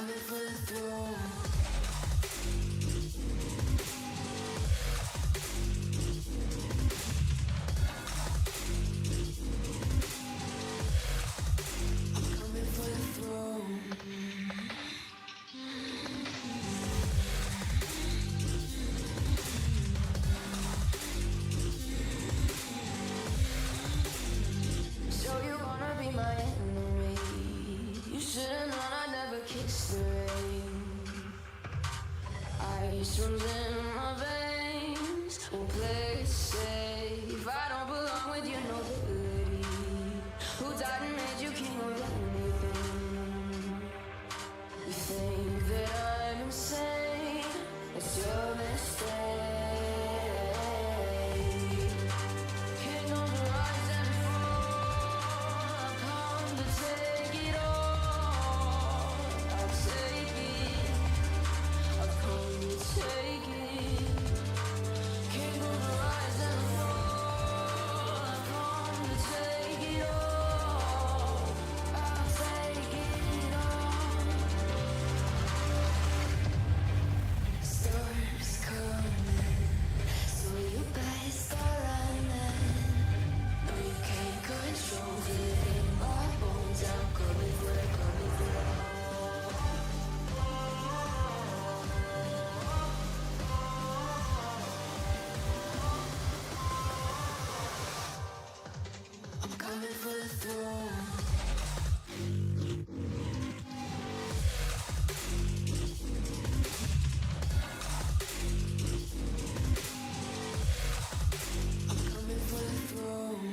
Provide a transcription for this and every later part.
coming for the throne. I'm coming for the throne. So you wanna be my enemy? You should've known I never kissed the rain. Ice runs in my veins, won't play it safe. I don't belong with your nobility. Who died and made you king of anything? You think that I'm insane? It's your mistake. Kingdoms rise and fall. I've come to take it all. I'll take it. I've come to take it. Kingdoms rise and fall. I've come to take it all. I'll take it all. Storms coming, so you better start running. No, you can't control it in my bones. I'm coming for it, coming for it. I'm coming for the throne. I'm coming for the throne.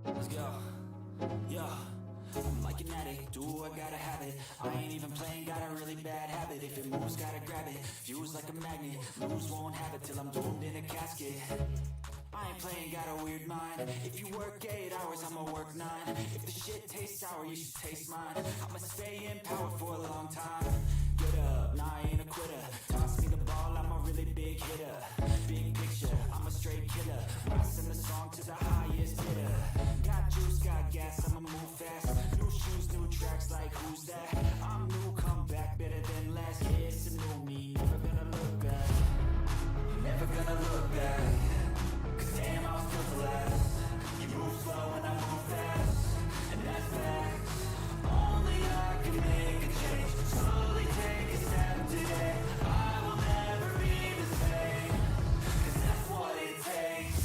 Let's go. Yo, I'm like an addict, do I gotta have it. I ain't even playing, got a really bad habit. If it moves, gotta grab it. Fuse like a magnet, lose, won't have it till I'm doomed in a casket. I ain't playing, got a weird mind. If you work 8 hours, I'ma work 9. If the shit tastes sour, you should taste mine. I'ma stay in power for a long time. Get up, nah, I ain't a quitter. Toss me the ball, I'm a really big hitter. Big picture, I'm a straight killer. Rising the song to the highest bidder. Got juice, got gas, I'ma move fast. New shoes, new tracks, like who's that? I'm new, come back, better than last. Yeah, it's a new me, never gonna look back. Never gonna look back. Cause damn, I was built to last. You move slow and I move fast. And that's facts. Only I can make a change. Slowly take a step today. I will never be the same. Cause that's what it takes.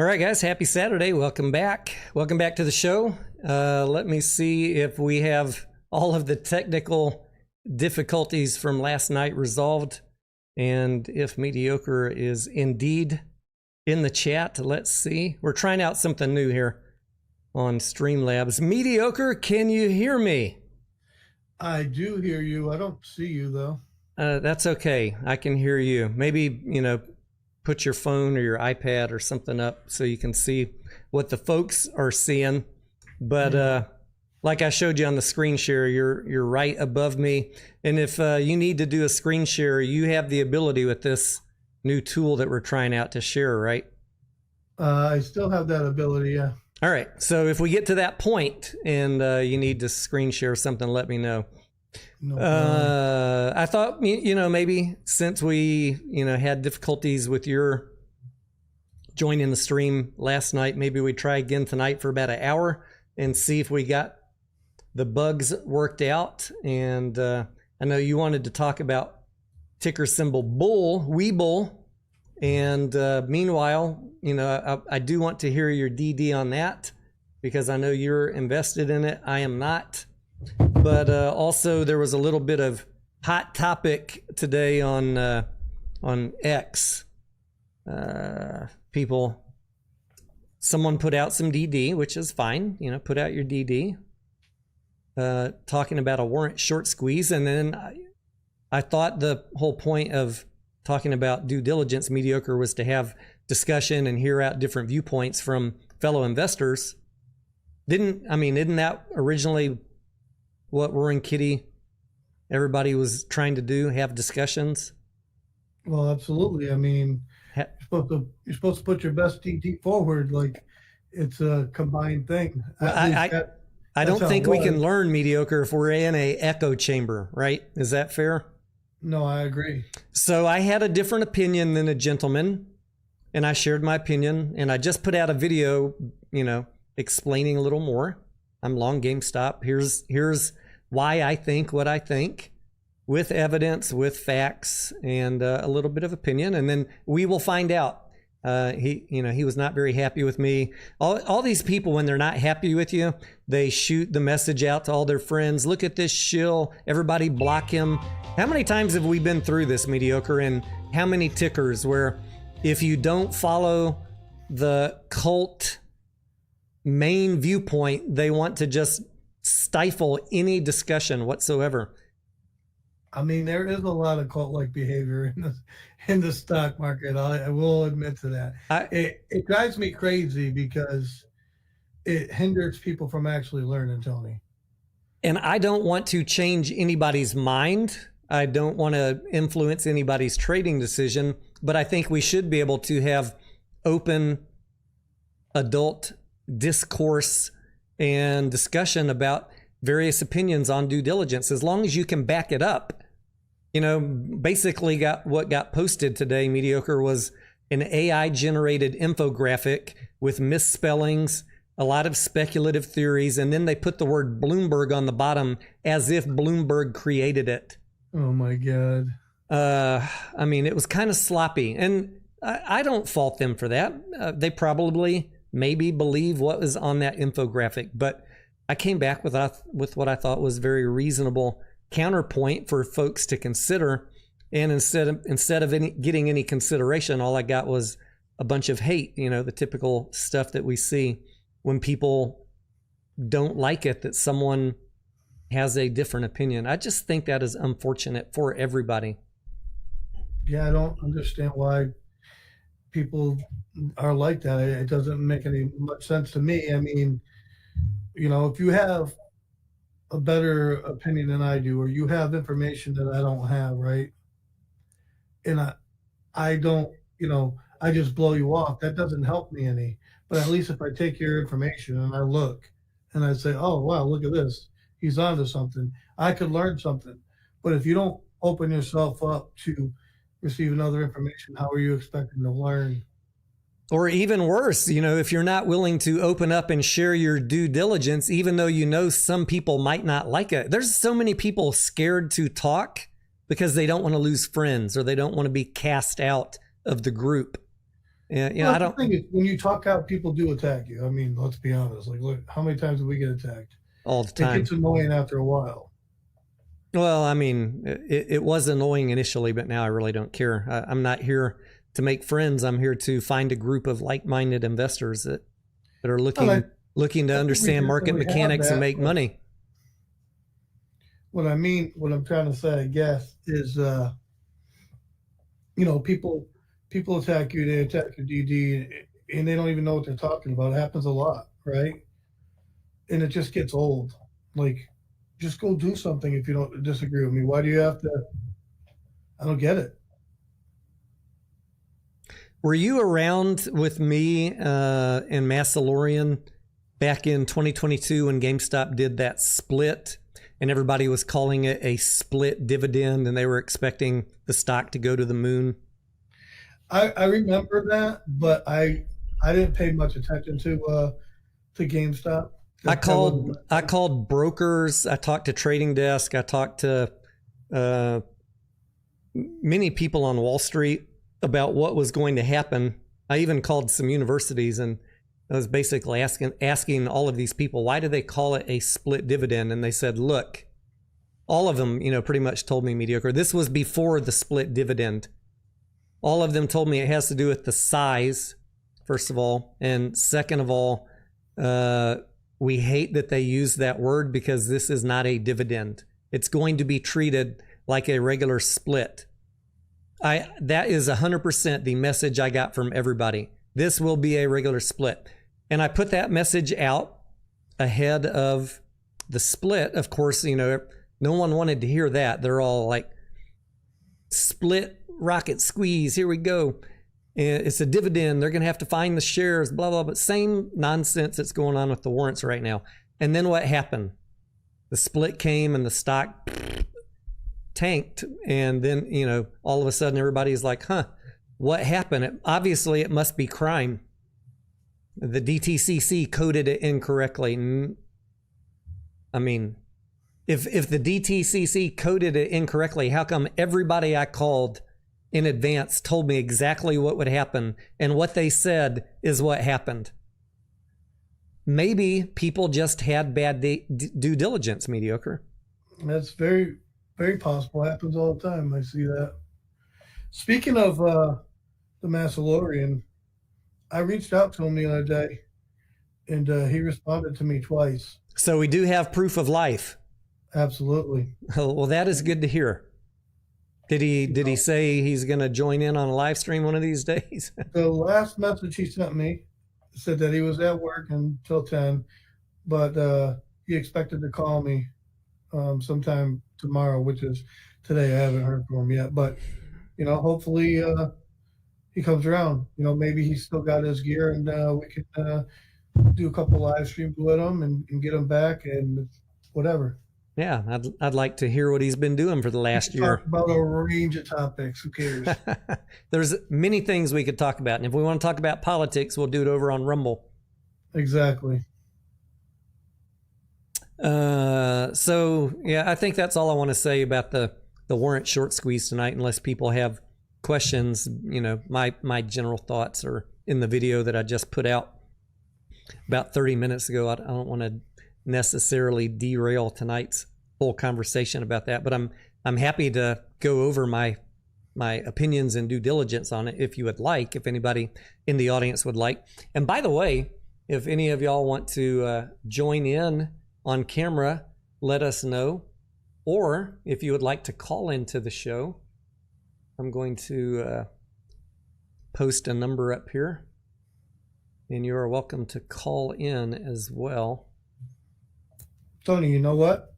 All right, guys, happy Saturday. Welcome back. Welcome back to the show. Let me see if we have all of the technical difficulties from last night resolved and if mediocre is indeed in the chat. Let's see. We're trying out something new here on Streamlabs. Mediocre, can you hear me? I do hear you. I don't see you, though. That's okay. I can hear you. Maybe, put your phone or your iPad or something up so you can see what the folks are seeing. But like I showed you on the screen share, you're right above me. And if you need to do a screen share, you have the ability with this new tool that we're trying out to share, right? I still have that ability, yeah. All right. So if we get to that point and you need to screen share something, let me know. No I thought, maybe since we, had difficulties with your joining the stream last night, maybe we try again tonight for about an hour and see if we got the bugs worked out. And I know you wanted to talk about ticker symbol bull, Weeble. And meanwhile, I do want to hear your DD on that because I know you're invested in it. I am not. But also there was a little bit of hot topic today on X. Someone put out some DD, which is fine. Put out your DD. Talking about a warrant short squeeze. And then I thought the whole point of talking about due diligence mediocre was to have discussion and hear out different viewpoints from fellow investors. Isn't that originally what Warren Kitty, everybody was trying to do, have discussions? Well, absolutely. You're supposed to put your best DD forward like it's a combined thing. I don't think we can learn mediocre if we're in a echo chamber, right? Is that fair? No, I agree. So I had a different opinion than a gentleman, and I shared my opinion, and I just put out a video, explaining a little more. I'm long GameStop. Here's why I think what I think, with evidence, with facts, and a little bit of opinion, and then we will find out. He was not very happy with me. All these people, when they're not happy with you, they shoot the message out to all their friends. Look at this shill. Everybody block him. How many times have we been through this, mediocre, and how many tickers where if you don't follow the cult main viewpoint, they want to just stifle any discussion whatsoever? There is a lot of cult-like behavior in the stock market. I will admit to that. It drives me crazy because it hinders people from actually learning, Tony. And I don't want to change anybody's mind. I don't want to influence anybody's trading decision, but I think we should be able to have open adult discourse and discussion about various opinions on due diligence, as long as you can back it up. Basically what got posted today, mediocre, was an AI generated infographic with misspellings, a lot of speculative theories, and then they put the word Bloomberg on the bottom as if Bloomberg created it. Oh my God. It was kind of sloppy, and I don't fault them for that. They probably maybe believe what was on that infographic, but I came back with what I thought was very reasonable counterpoint for folks to consider. And instead of getting any consideration, all I got was a bunch of hate, the typical stuff that we see when people don't like it, that someone has a different opinion. I just think that is unfortunate for everybody. Yeah, I don't understand why people are like that. It doesn't make any much sense to me. If you have a better opinion than I do, or you have information that I don't have, right? And I don't, I just blow you off. That doesn't help me any. But at least if I take your information and I look and I say, oh, wow, look at this. He's onto something. I could learn something. But if you don't open yourself up to receiving other information, how are you expecting to learn? Or even worse, if you're not willing to open up and share your due diligence, even though some people might not like it. There's so many people scared to talk because they don't want to lose friends or they don't want to be cast out of the group. Yeah, Well, I the don't. thing is, when you talk out, people do attack you. I mean, let's be honest. Like, look, how many times do we get attacked? All the It time. gets annoying after a while. Well, I mean, it was annoying initially, but now I really don't care. I'm not here to make friends. I'm here to find a group of like-minded investors that are looking to understand market mechanics and make money. What I'm trying to say, I guess, is, people attack you, they attack your DD, and they don't even know what they're talking about. It happens a lot, right? And it just gets old. Like, just go do something if you don't disagree with me. Why do you have to? I don't get it. Were you around with me and Massalorian back in 2022 when GameStop did that split and everybody was calling it a split dividend and they were expecting the stock to go to the moon? I remember that, but I didn't pay much attention to GameStop. I called brokers. I talked to trading desk. I talked to many people on Wall Street about what was going to happen. I even called some universities and I was basically asking all of these people, why do they call it a split dividend? And they said, look, all of them, pretty much told me mediocre. This was before the split dividend. All of them told me it has to do with the size, first of all. And second of all, we hate that they use that word because this is not a dividend. It's going to be treated like a regular split. That is 100% the message I got from everybody. This will be a regular split. And I put that message out ahead of the split. Of course, no one wanted to hear that. They're all like, split, rocket, squeeze, here we go. It's a dividend. They're going to have to find the shares, blah, blah, but same nonsense that's going on with the warrants right now. And then what happened? The split came and the stock tanked. And then, all of a sudden everybody's like, what happened? Obviously, it must be crime. The DTCC coded it incorrectly. I mean, if the DTCC coded it incorrectly, how come everybody I called in advance told me exactly what would happen, and what they said is what happened? Maybe people just had bad due diligence, mediocre. That's very, very possible. It happens all the time. I see that. Speaking of the Massalorian, I reached out to him the other day, and he responded to me twice. So we do have proof of life. Absolutely. Well, that is good to hear. Did he say he's going to join in on a live stream one of these days? The last message he sent me said that he was at work until 10, but he expected to call me sometime tomorrow, which is today. I haven't heard from him yet, but hopefully he comes around. Maybe he's still got his gear, and we can do a couple live streams with him and get him back and whatever. Yeah, I'd like to hear what he's been doing for the last year. Talk about a range of topics. Who cares? There's many things we could talk about. And if we want to talk about politics, we'll do it over on Rumble. Exactly. So, yeah, I think that's all I want to say about the warrant short squeeze tonight, unless people have questions. My general thoughts are in the video that I just put out about 30 minutes ago. I don't want to necessarily derail tonight's whole conversation about that, but I'm happy to go over my opinions and due diligence on it if you would like, if anybody in the audience would like. And by the way, if any of y'all want to join in on camera, let us know. Or if you would like to call into the show, I'm going to post a number up here, and you are welcome to call in as well. Tony, you know what?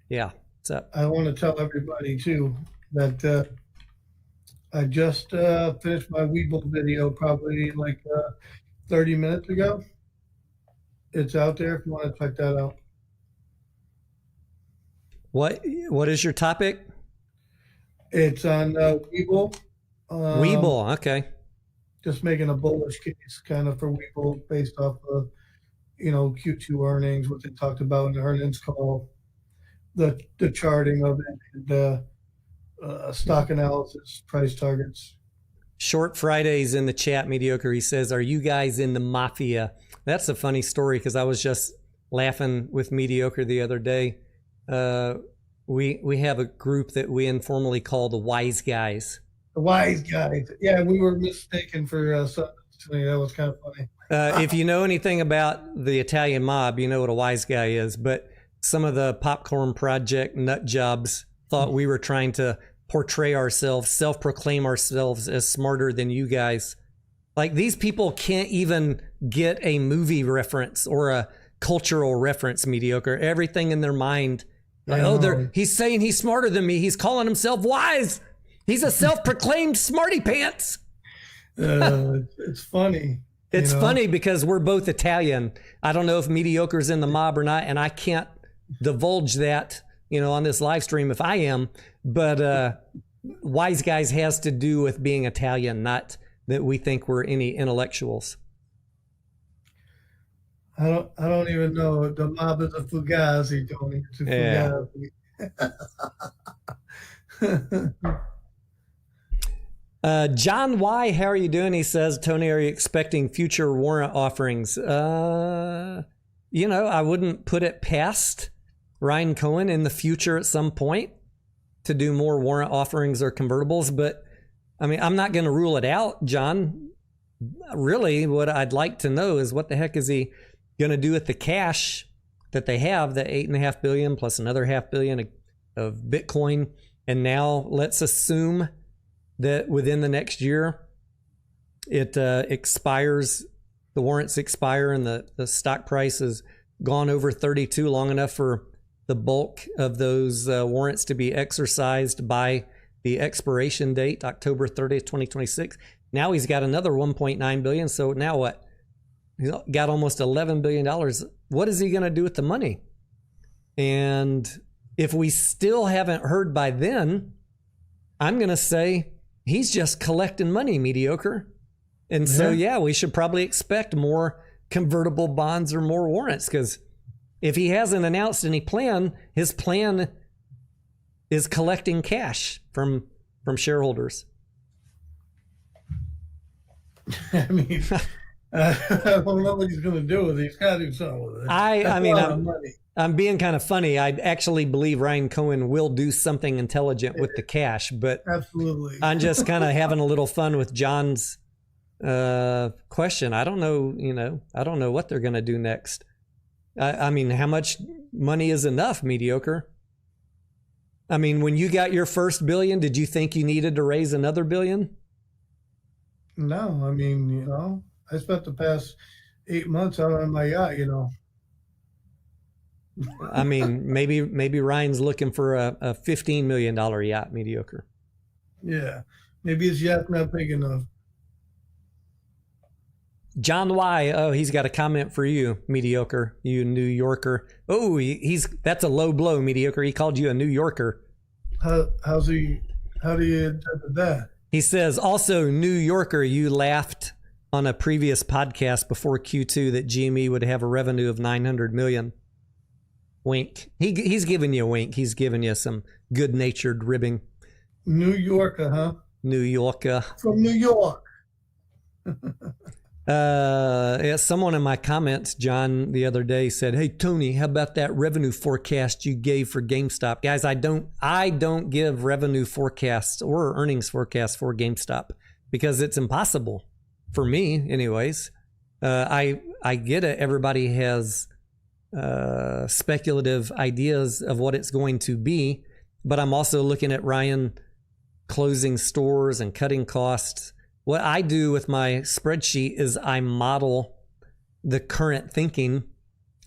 Yeah, what's up? I want to tell everybody too that I just finished my Weeble video probably like 30 minutes ago. It's out there if you want to check that out. What is your topic? It's on Weeble. Weeble, okay. Just making a bullish case kind of for Weeble based off of Q2 earnings, what they talked about in the earnings call, the charting of it, and stock analysis, price targets. Short Fridays in the chat, Mediocre. He says, are you guys in the mafia? That's a funny story because I was just laughing with Mediocre the other day. We have a group that we informally call the Wise Guys. The Wise Guys. Yeah, we were mistaken for something. That was kind of funny. If you know anything about the Italian mob, you know what a wise guy is. But some of the Popcorn Project nut jobs thought we were trying to portray ourselves, self-proclaim ourselves as smarter than you guys. Like, these people can't even get a movie reference or a cultural reference, Mediocre. Everything in their mind, like, he's saying he's smarter than me. He's calling himself wise. He's a self-proclaimed smarty pants. It's funny. It's funny because we're both Italian. I don't know if Mediocre's in the mob or not, and I can't divulge that, on this live stream if I am. But Wise Guys has to do with being Italian, not that we think we're any intellectuals. I don't even know. The mob is a fugazi, Tony. It's a fugazi. John Y, how are you doing? He says, Tony, are you expecting future warrant offerings? I wouldn't put it past Ryan Cohen in the future at some point to do more warrant offerings or convertibles. But I mean, I'm not going to rule it out, John. Really, what I'd like to know is what the heck is he going to do with the cash that they have, the $8.5 billion plus another $500 million of Bitcoin. And now let's assume that within the next year, it expires, the warrants expire, and the stock price has gone over 32 long enough for the bulk of those warrants to be exercised by the expiration date, October 30th, 2026. Now he's got another 1.9 billion. So now what? He's got almost $11 billion. What is he going to do with the money? And if we still haven't heard by then, I'm going to say he's just collecting money, Mediocre. And so, we should probably expect more convertible bonds or more warrants, because if he hasn't announced any plan, his plan is collecting cash from shareholders. I mean, I don't know what he's going to do with it. He's got to do something with it. I'm being kind of funny. I actually believe Ryan Cohen will do something intelligent with the cash, but absolutely, I'm just kind of having a little fun with John's question. I don't know, I don't know what they're going to do next. I mean, how much money is enough, Mediocre? I mean, when you got your first billion, did you think you needed to raise another billion? No, I mean, I spent the past 8 months out on my yacht, I mean, maybe Ryan's looking for a $15 million yacht, Mediocre. Yeah, maybe his yacht's not big enough. John Y, he's got a comment for you, Mediocre, you New Yorker. Oh, that's a low blow, Mediocre. He called you a New Yorker. How do you interpret that? He says, also, New Yorker, you laughed on a previous podcast before Q2 that GME would have a revenue of 900 million. Wink. He's giving you a wink. He's giving you some good-natured ribbing. New Yorker, huh? New Yorker. From New York. Someone in my comments, John, the other day said, "Hey Tony, how about that revenue forecast you gave for GameStop?" Guys, I don't give revenue forecasts or earnings forecasts for GameStop because it's impossible for me, anyways. I get it. Everybody has speculative ideas of what it's going to be, but I'm also looking at Ryan closing stores and cutting costs. What I do with my spreadsheet is I model the current thinking.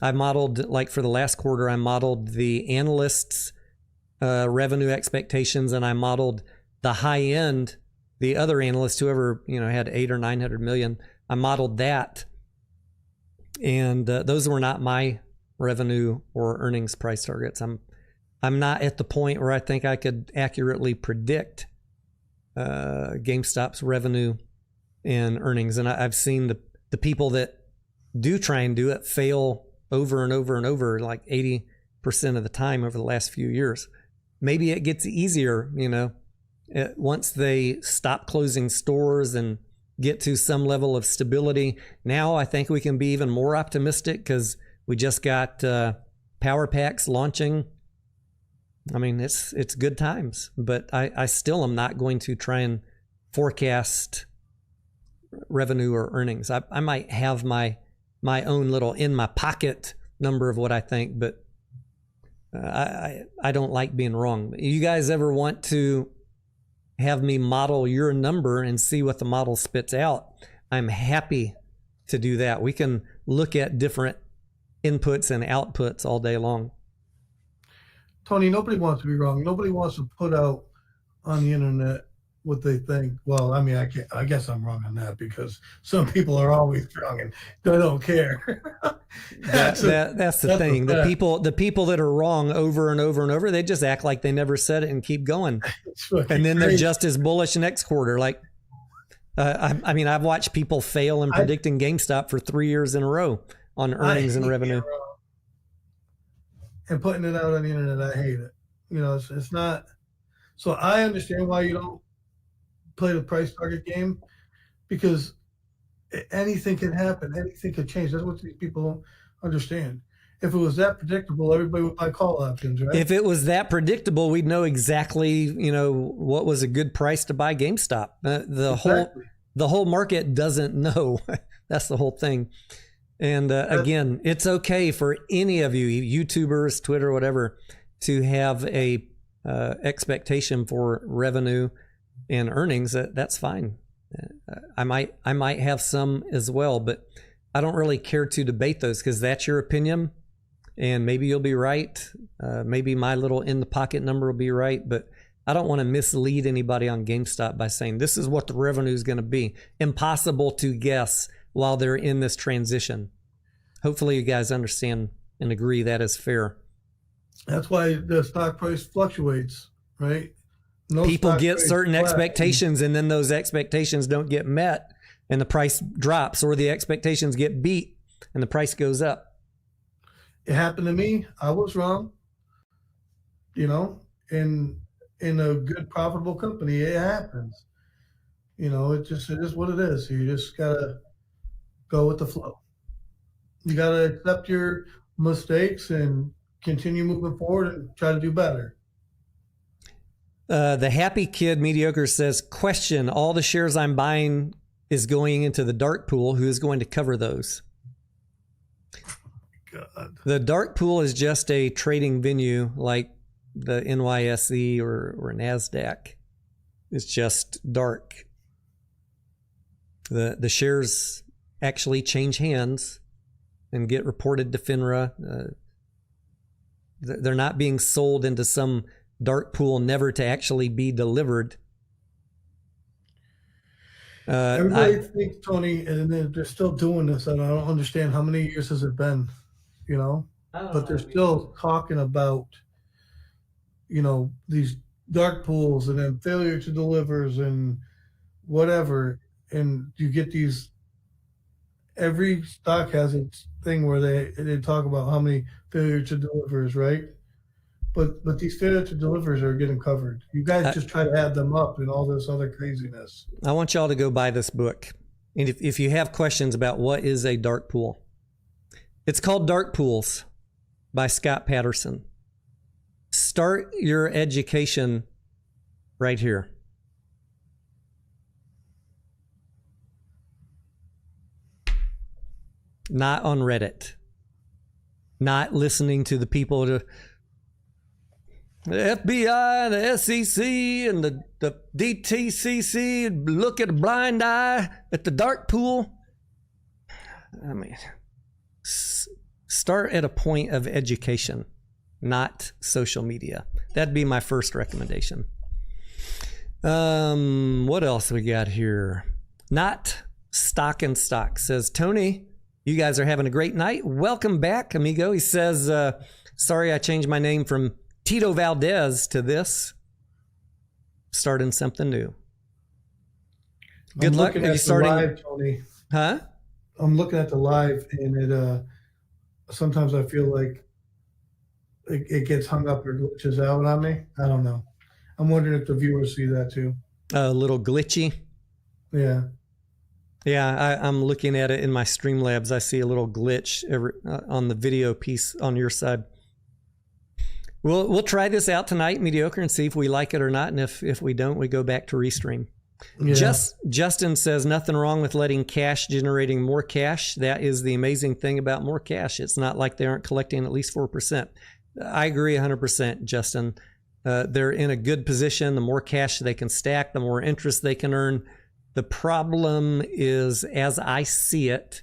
I modeled, like for the last quarter, I modeled the analysts' revenue expectations, and I modeled the high end, the other analysts, whoever had 800 or 900 million. I modeled that, and those were not my revenue or earnings price targets. I'm not at the point where I think I could accurately predict GameStop's revenue and earnings. And I've seen the people that do try and do it fail over and over and over, like 80% of the time over the last few years. Maybe it gets easier, once they stop closing stores and get to some level of stability. Now I think we can be even more optimistic because we just got power packs launching. I mean, it's good times, but I still am not going to try and forecast revenue or earnings. I might have my own little in my pocket number of what I think, but I don't like being wrong. You guys ever want to have me model your number and see what the model spits out? I'm happy to do that. We can look at different inputs and outputs all day long. Tony, nobody wants to be wrong. Nobody wants to put out on the internet what they think. Well, I mean, I guess I'm wrong on that because some people are always wrong and they don't care. That's the thing. The people that are wrong over and over and over, they just act like they never said it and keep going. And then they're just as bullish next quarter. Like, I mean, I've watched people fail in predicting GameStop for 3 years in a row on earnings and revenue. And putting it out on the internet, I hate it. You know, it's not. So I understand why you don't play the price target game, because anything can happen, anything could change. That's what these people don't understand. If it was that predictable, everybody would buy call options, right? If it was that predictable, we'd know exactly, you know, what was a good price to buy GameStop. The whole market doesn't know. That's the whole thing. And again, it's okay for any of you, YouTubers, Twitter, whatever, to have a expectation for revenue and earnings. That's fine. I might have some as well, but I don't really care to debate those because that's your opinion, and maybe you'll be right. Maybe my little in the pocket number will be right, but I don't want to mislead anybody on GameStop by saying this is what the revenue is going to be. Impossible to guess while they're in this transition. Hopefully you guys understand and agree that is fair. That's why the stock price fluctuates, right? People get certain expectations and then those expectations don't get met and the price drops, or the expectations get beat and the price goes up. It happened to me. I was wrong. You know, in a good profitable company, it happens. You know, it is what it is. You just gotta go with the flow. You gotta accept your mistakes and continue moving forward and try to do better. The happy kid mediocre says, question, all the shares I'm buying is going into the dark pool. Who is going to cover those? God. The dark pool is just a trading venue like the NYSE or NASDAQ. It's just dark. The shares actually change hands and get reported to FINRA. They're not being sold into some dark pool never to actually be delivered. Everybody thinks, Tony, and they're still doing this, and I don't understand how many years has it been, you know? But they're still talking about, you know, these dark pools and then failure to delivers and whatever. And you get these, every stock has its thing where they talk about how many failure to delivers, right? But these failure to delivers are getting covered. You guys just try to add them up and all this other craziness. I want y'all to go buy this book. And if you have questions about what is a dark pool, it's called Dark Pools by Scott Patterson. Start your education right here. Not on Reddit. Not listening to the people to the FBI, the SEC, and the DTCC look at a blind eye at the dark pool. I mean, start at a point of education, not social media. That'd be my first recommendation. What else we got here? Not Stock and Stock says, Tony, you guys are having a great night. Welcome back, amigo. He says, sorry I changed my name from Tito Valdez to this. Starting something new. Good luck. Are you starting live, Tony? Huh? I'm looking at the live, and it sometimes I feel like it gets hung up or glitches out on me. I don't know. I'm wondering if the viewers see that too. A little glitchy. Yeah. Yeah, I'm looking at it in my Streamlabs. I see a little glitch on the video piece on your side. We'll try this out tonight, Mediocre, and see if we like it or not. And if we don't, we go back to Restream. Yeah. Justin says, nothing wrong with letting cash generating more cash. That is the amazing thing about more cash. It's not like they aren't collecting at least 4%. I agree 100%, Justin. They're in a good position. The more cash they can stack, the more interest they can earn. The problem is, as I see it,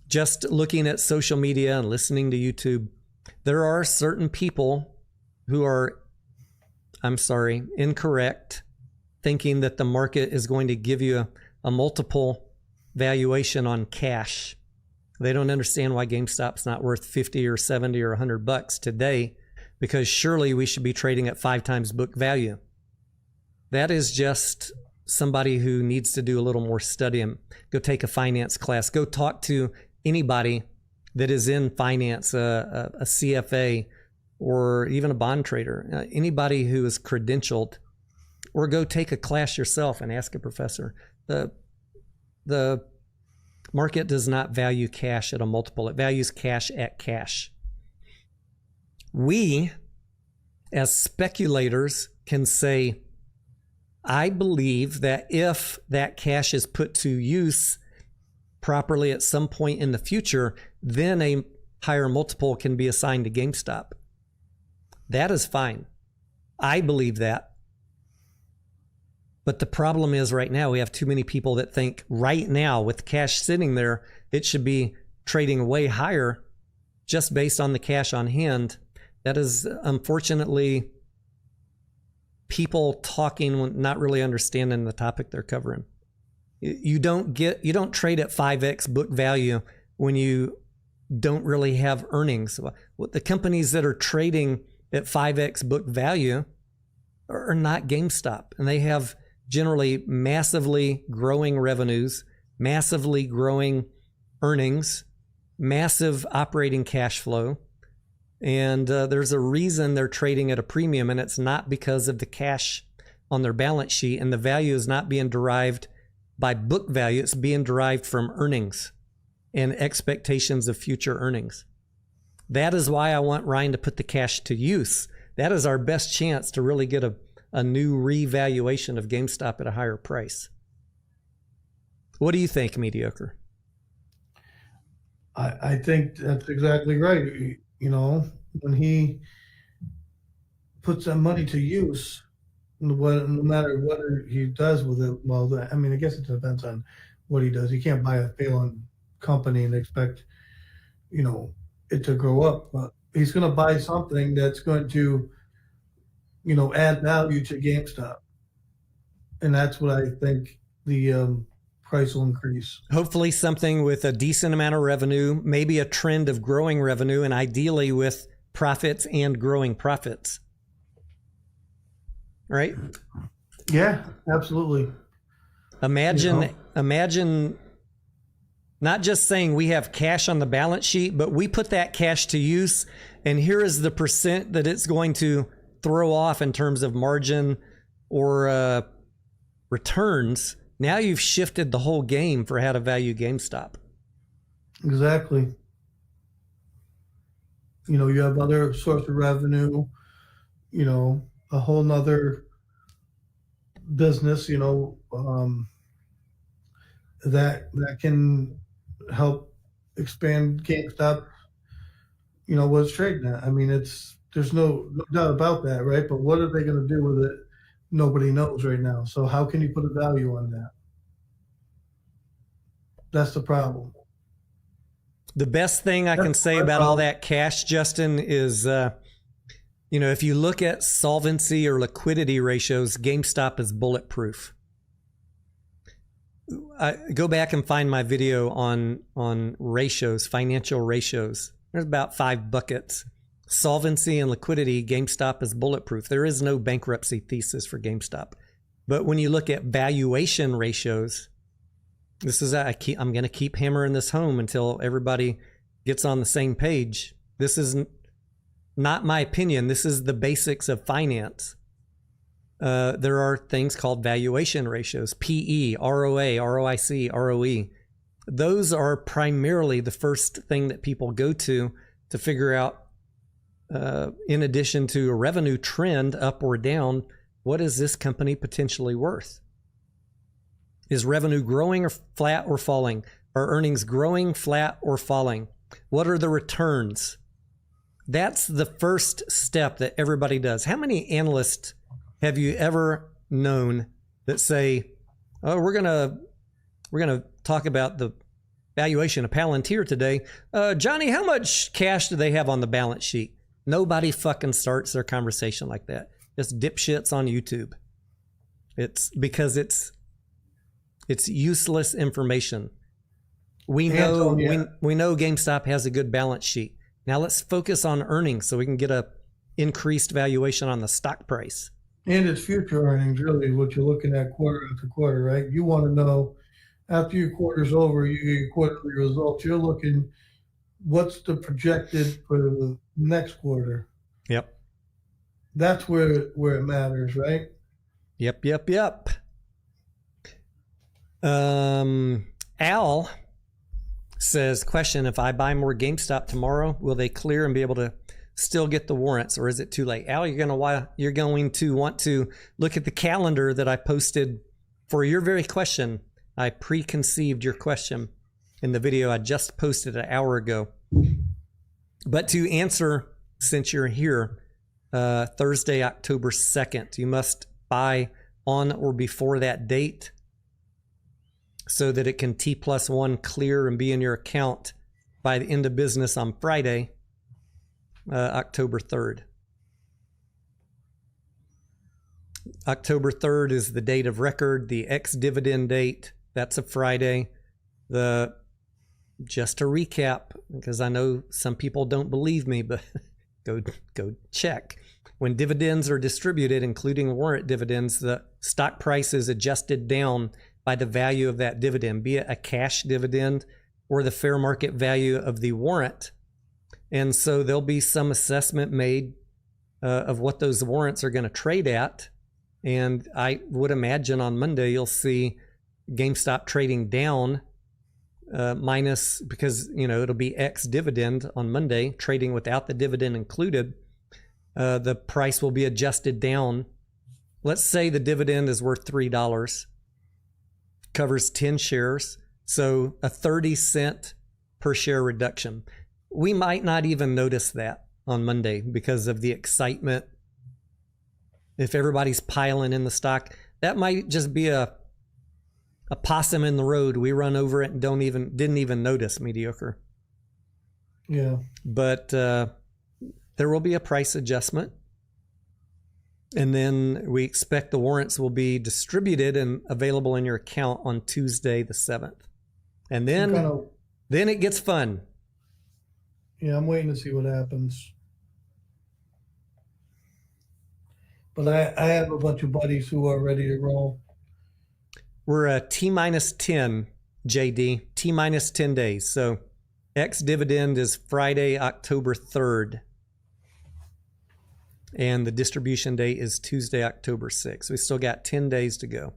just looking at social media and listening to YouTube, there are certain people who are, I'm sorry, incorrect, thinking that the market is going to give you a multiple valuation on cash. They don't understand why GameStop's not worth 50 or 70 or $100 today, because surely we should be trading at 5 times book value. That is just somebody who needs to do a little more studying. Go take a finance class. Go talk to anybody that is in finance, a CFA, or even a bond trader, anybody who is credentialed, or go take a class yourself and ask a professor. The market does not value cash at a multiple. It values cash at cash. We, as speculators, can say, I believe that if that cash is put to use properly at some point in the future, then a higher multiple can be assigned to GameStop. That is fine. I believe that. But the problem is right now we have too many people that think right now with cash sitting there, it should be trading way higher just based on the cash on hand. That is unfortunately people talking, not really understanding the topic they're covering. You don't trade at 5x book value when you don't really have earnings. The companies that are trading at 5x book value are not GameStop, and they have generally massively growing revenues, massively growing earnings, massive operating cash flow. And there's a reason they're trading at a premium, and it's not because of the cash on their balance sheet, and the value is not being derived by book value. It's being derived from earnings and expectations of future earnings. That is why I want Ryan to put the cash to use. That is our best chance to really get a new revaluation of GameStop at a higher price. What do you think, Mediocre? I think that's exactly right. You know, when he puts that money to use, no matter what he does with it, well, I mean, I guess it depends on what he does. He can't buy a failing company and expect, you know, it to grow up. But he's going to buy something that's going to, you know, add value to GameStop. And that's what I think the price will increase. Hopefully something with a decent amount of revenue, maybe a trend of growing revenue, and ideally with profits and growing profits. Right? Yeah, absolutely. Imagine not just saying we have cash on the balance sheet, but we put that cash to use, and here is the percent that it's going to throw off in terms of margin or returns. Now you've shifted the whole game for how to value GameStop. Exactly. You know, you have other source of revenue, you know, a whole nother business, you know, that can help expand GameStop, you know, what it's trading at. I mean, there's no doubt about that, right? But what are they going to do with it? Nobody knows right now. So how can you put a value on that? That's the problem. The best thing I can say about all that cash, Justin, is, you know, if you look at solvency or liquidity ratios, GameStop is bulletproof. Go back and find my video on ratios, financial ratios. There's about 5 buckets. Solvency and liquidity, GameStop is bulletproof. There is no bankruptcy thesis for GameStop. But when you look at valuation ratios, this is I'm going to keep hammering this home until everybody gets on the same page. This is not my opinion. This is the basics of finance. there are things called valuation ratios, PE, ROA, ROIC, ROE. Those are primarily the first thing that people go to figure out, in addition to a revenue trend up or down, what is this company potentially worth? Is revenue growing or flat or falling? Are earnings growing, flat, or falling? What are the returns? That's the first step that everybody does. How many analysts have you ever known that say, oh, we're gonna talk about the valuation of Palantir today. Johnny, how much cash do they have on the balance sheet? Nobody fucking starts their conversation like that. Just dipshits on YouTube. It's because it's useless information. We know we know GameStop has a good balance sheet. Now let's focus on earnings so we can get a increased valuation on the stock price. And it's future earnings, really, what you're looking at quarter after quarter, right? You want to know after your quarter's over, you get your quarterly results. You're looking, what's the projected for the next quarter? Yep. That's where it matters, right? Yep. Al says, question, if I buy more GameStop tomorrow, will they clear and be able to still get the warrants, or is it too late? Al, you're going to want to look at the calendar that I posted for your very question. I preconceived your question in the video I just posted an hour ago. But to answer, since you're here, Thursday, October 2nd, you must buy on or before that date so that it can T+1 clear and be in your account by the end of business on Friday, October 3rd. October 3rd is the date of record, the ex-dividend date. That's a Friday. Just to recap, because I know some people don't believe me, but go check. When dividends are distributed, including warrant dividends, the stock price is adjusted down by the value of that dividend, be it a cash dividend or the fair market value of the warrant. And so there'll be some assessment made of what those warrants are going to trade at. And I would imagine on Monday you'll see GameStop trading down minus, because it'll be ex dividend on Monday, trading without the dividend included. The price will be adjusted down. Let's say the dividend is worth $3, covers 10 shares, so a 30-cent per share reduction. We might not even notice that on Monday because of the excitement. If everybody's piling in the stock, that might just be a possum in the road. We run over it and didn't even notice. Mediocre. Yeah. But there will be a price adjustment. And then we expect the warrants will be distributed and available in your account on Tuesday the 7th. And then it gets fun. Yeah, I'm waiting to see what happens. But I have a bunch of buddies who are ready to roll. We're at T-10, JD, T-10 days. So ex-dividend is Friday, October 3rd. And the distribution date is Tuesday, October 6th. We still got 10 days to go.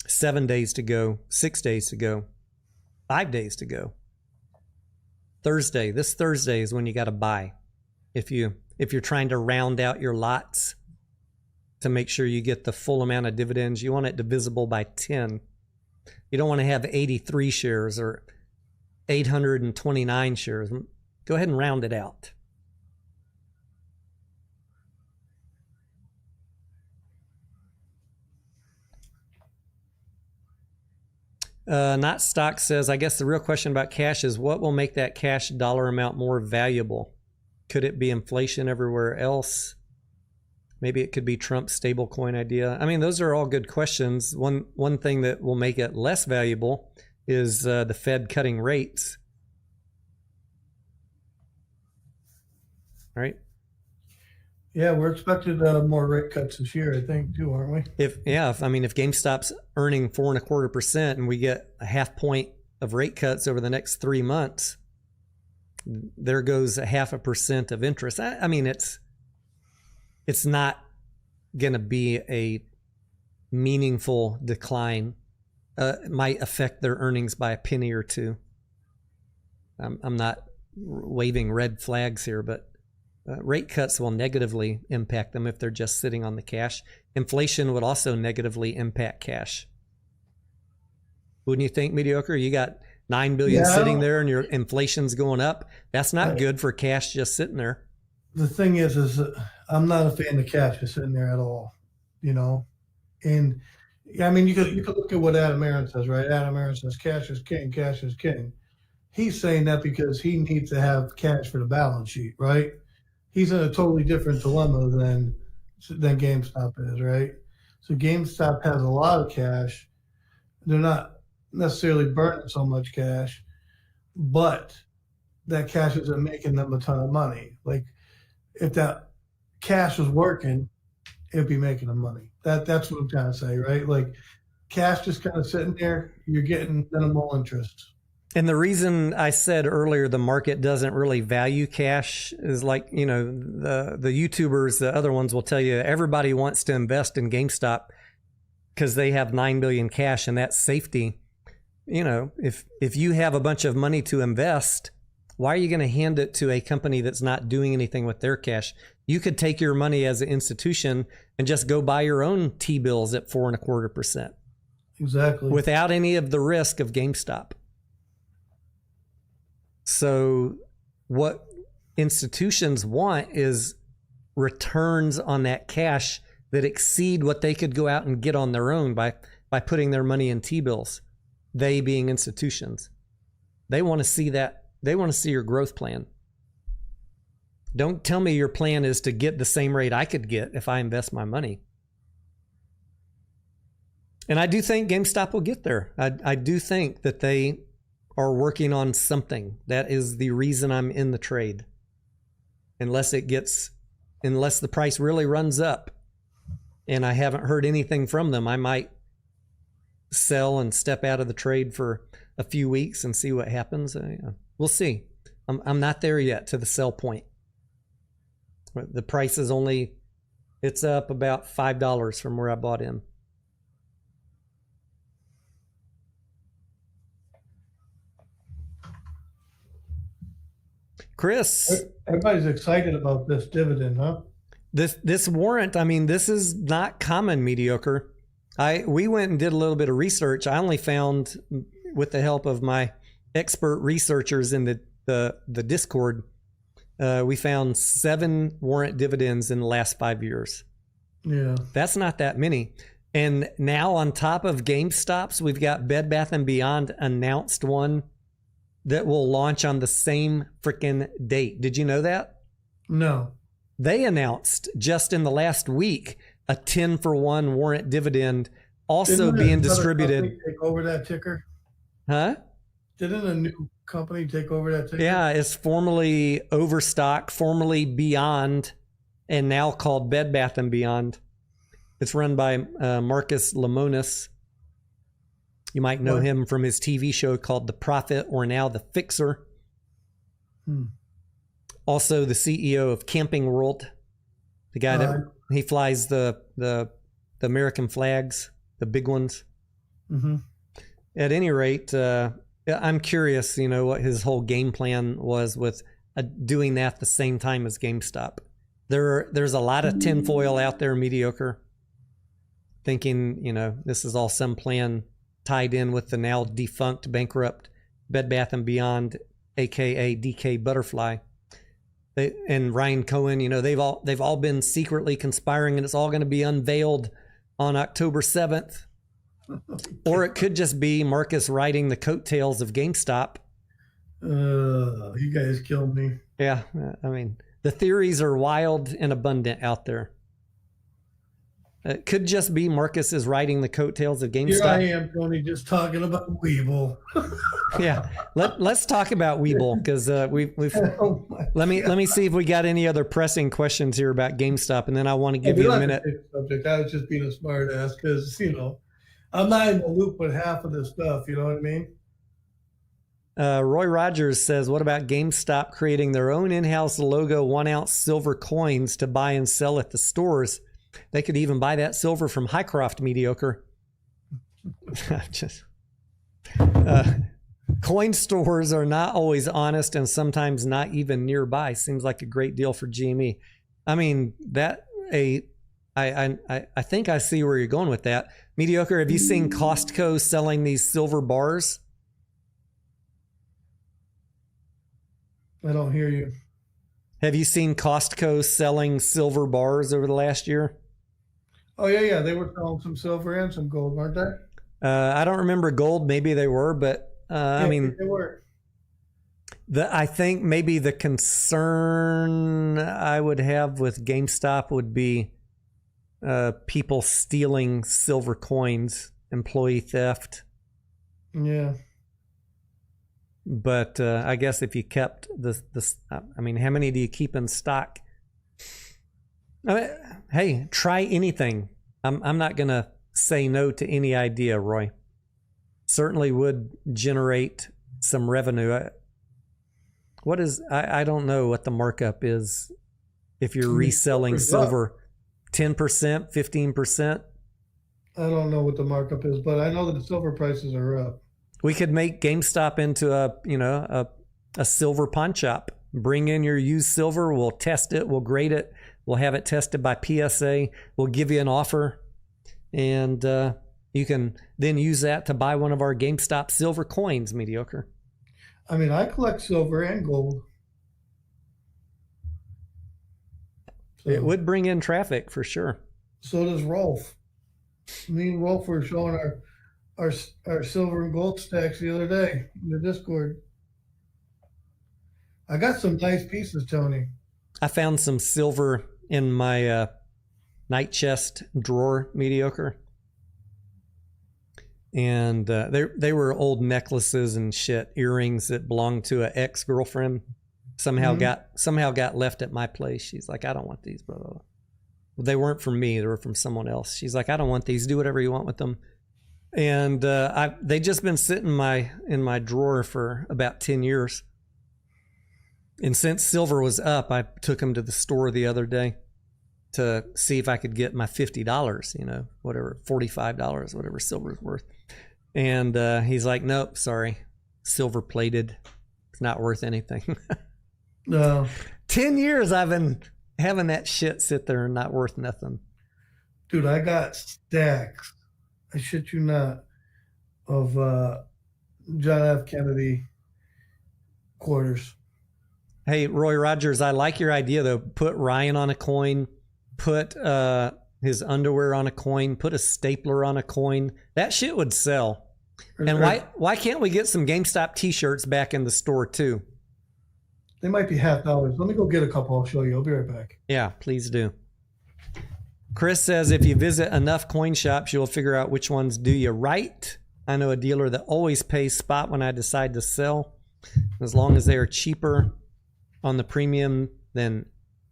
7 days to go. 6 days to go. 5 days to go. This Thursday is when you got to buy. If you're trying to round out your lots to make sure you get the full amount of dividends, you want it divisible by 10. You don't want to have 83 shares or 829 shares. Go ahead and round it out. Not Stock says, I guess the real question about cash is what will make that cash dollar amount more valuable? Could it be inflation everywhere else? Maybe it could be Trump's stablecoin idea. I mean, those are all good questions. One thing that will make it less valuable is the Fed cutting rates. All right. Yeah, we're expected more rate cuts this year, I think, too, aren't we? If GameStop's earning 4.25% and we get a half point of rate cuts over the next 3 months, there goes 0.5% of interest. I mean, it's not going to be a meaningful decline. Might affect their earnings by a penny or two. I'm not waving red flags here, but rate cuts will negatively impact them if they're just sitting on the cash. Inflation would also negatively impact cash. Wouldn't you think, Mediocre? You got $9 billion sitting there and your inflation's going up. That's not good for cash just sitting there. The thing is I'm not a fan of cash just sitting there at all, you know? And I mean, you could look at what Adam Aaron says, right? Adam Aaron says cash is king, cash is king. He's saying that because he needs to have cash for the balance sheet, right? He's in a totally different dilemma than GameStop is, right? So GameStop has a lot of cash. They're not necessarily burning so much cash, but that cash isn't making them a ton of money. Like, if that cash was working, it'd be making them money. That's what I'm trying to say, right? Like, cash just kind of sitting there, you're getting minimal interest. And the reason I said earlier the market doesn't really value cash is, like, you know, the YouTubers, the other ones will tell you everybody wants to invest in GameStop because they have $9 billion cash and that's safety. You know, if you have a bunch of money to invest, why are you going to hand it to a company that's not doing anything with their cash? You could take your money as an institution and just go buy your own T-bills at 4.25%. Exactly. Without any of the risk of GameStop. So what institutions want is returns on that cash that exceed what they could go out and get on their own by putting their money in T-bills. They being institutions. They want to see that. They want to see your growth plan. Don't tell me your plan is to get the same rate I could get if I invest my money. And I do think GameStop will get there. I do think that they are working on something. That is the reason I'm in the trade. Unless the price really runs up and I haven't heard anything from them, I might sell and step out of the trade for a few weeks and see what happens. We'll see. I'm not there yet to the sell point. The price is it's up about $5 from where I bought in. Chris. Everybody's excited about this dividend, huh? This warrant, I mean, this is not common, Mediocre. We went and did a little bit of research. I only found, with the help of my expert researchers in the Discord, we found 7 warrant dividends in the last 5 years. Yeah. That's not that many. And now on top of GameStop's, we've got Bed Bath & Beyond announced one that will launch on the same freaking date. Did you know that? No. They announced just in the last week a 10-for-1 warrant dividend also being distributed. Take over that ticker? Huh? Didn't a new company take over that ticker? Yeah, it's formerly Overstock, formerly Beyond, and now called Bed Bath & Beyond. It's run by Marcus Lemonis. You might know him from his TV show called The Prophet, or now The Fixer. Also the CEO of Camping World, the guy that he flies the American flags, the big ones. Mm-hmm. At any rate, I'm curious, you know, what his whole game plan was with doing that at the same time as GameStop. There's a lot of tinfoil out there, Mediocre, thinking, you know, this is all some plan tied in with the now defunct, bankrupt Bed Bath & Beyond, aka DK Butterfly. And Ryan Cohen, you know, they've all been secretly conspiring, and it's all going to be unveiled on October 7th. Or it could just be Marcus riding the coattails of GameStop. You guys killed me. Yeah, I mean, the theories are wild and abundant out there. It could just be Marcus is riding the coattails of GameStop. Here I am, Tony, just talking about Weeble. Yeah, let's talk about Weeble, because we've. Let me see if we got any other pressing questions here about GameStop, and then I want to give you a minute. Subject. I was just being a smart ass because, you know, I'm not in the loop with half of this stuff. You know what I mean? Roy Rogers says, what about GameStop creating their own in-house logo 1-ounce silver coins to buy and sell at the stores? They could even buy that silver from Highcroft Mediocre. Just coin stores are not always honest and sometimes not even nearby. Seems like a great deal for GME. I mean, I think I see where you're going with that. Mediocre, have you seen Costco selling these silver bars? I don't hear you. Have you seen Costco selling silver bars over the last year? Oh, yeah. They were selling some silver and some gold, weren't they? I don't remember gold. Maybe they were, but I mean, they were. I think maybe the concern I would have with GameStop would be people stealing silver coins, employee theft. Yeah. But I guess if you kept I mean, how many do you keep in stock? I mean, hey, try anything. I'm not going to say no to any idea, Roy. Certainly would generate some revenue. I don't know what the markup is if you're reselling silver. 10%, 15%? I don't know what the markup is, but I know that the silver prices are up. We could make GameStop into a silver pawn shop. Bring in your used silver. We'll test it. We'll grade it. We'll have it tested by PSA. We'll give you an offer. And you can then use that to buy one of our GameStop silver coins, Mediocre. I mean, I collect silver and gold. So, it would bring in traffic for sure. So does Rolf. Me and Rolf were showing our silver and gold stacks the other day in the Discord. I got some nice pieces, Tony. I found some silver in my night chest drawer, Mediocre. And they were old necklaces and shit, earrings that belonged to an ex-girlfriend. Somehow got left at my place. She's like, I don't want these, blah, blah, blah. Well, they weren't from me. They were from someone else. She's like, I don't want these. Do whatever you want with them. And they just been sitting in my drawer for about 10 years. And since silver was up, I took them to the store the other day to see if I could get my $50, whatever, $45, whatever silver's worth. And he's like, nope, sorry. Silver plated. It's not worth anything. No. 10 years I've been having that shit sit there and not worth nothing. Dude, I got stacks, I shit you not, of John F. Kennedy quarters. Hey, Roy Rogers, I like your idea, though. Put Ryan on a coin. Put his underwear on a coin. Put a stapler on a coin. That shit would sell. And why can't we get some GameStop T-shirts back in the store, too? They might be $50. Let me go get a couple. I'll show you. I'll be right back. Yeah, please do. Chris says, if you visit enough coin shops, you'll figure out which ones do you right. I know a dealer that always pays spot when I decide to sell. As long as they are cheaper on the premium than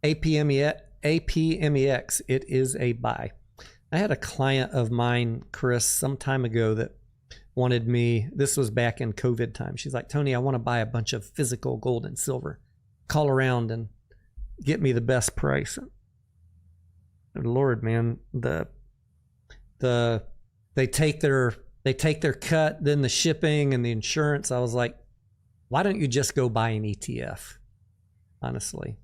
APMEX, it is a buy. I had a client of mine, Chris, some time ago that wanted me, this was back in COVID time. She's like, Tony, I want to buy a bunch of physical gold and silver. Call around and get me the best price. Lord, man, they take their cut, then the shipping and the insurance. I was like, why don't you just go buy an ETF? Honestly.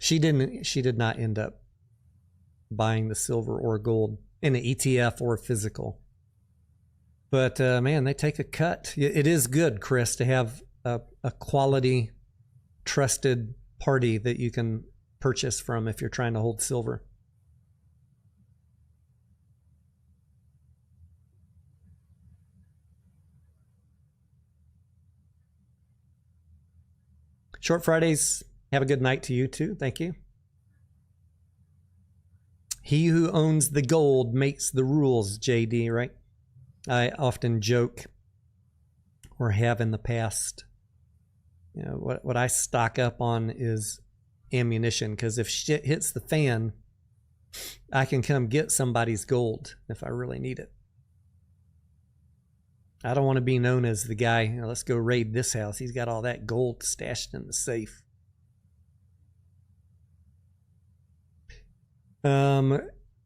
She did not end up buying the silver or gold in an ETF or physical. But man, they take a cut. It is good, Chris, to have a quality, trusted party that you can purchase from if you're trying to hold silver. Short Fridays, have a good night to you too. Thank you. He who owns the gold makes the rules, JD, right? I often joke, or have in the past, what I stock up on is ammunition, because if shit hits the fan, I can come get somebody's gold if I really need it. I don't want to be known as the guy, let's go raid this house. He's got all that gold stashed in the safe.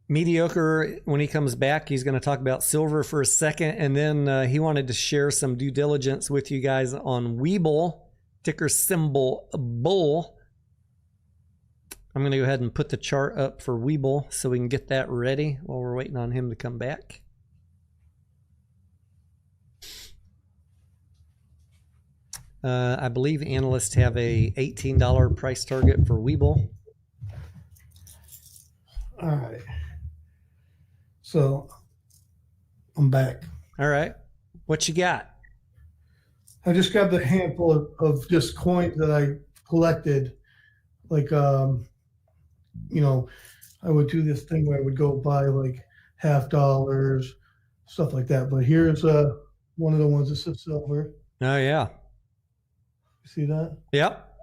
Mediocre, when he comes back, he's going to talk about silver for a second, and then he wanted to share some due diligence with you guys on Weeble, ticker symbol BULL. I'm going to go ahead and put the chart up for Weeble so we can get that ready while we're waiting on him to come back. I believe analysts have a $18 price target for Weeble. All right. So I'm back. All right. What you got? I just grabbed a handful of just coins that I collected. Like, you know, I would do this thing where I would go buy like $50, stuff like that. But here's one of the ones that says silver. Oh, yeah. You see that? Yep.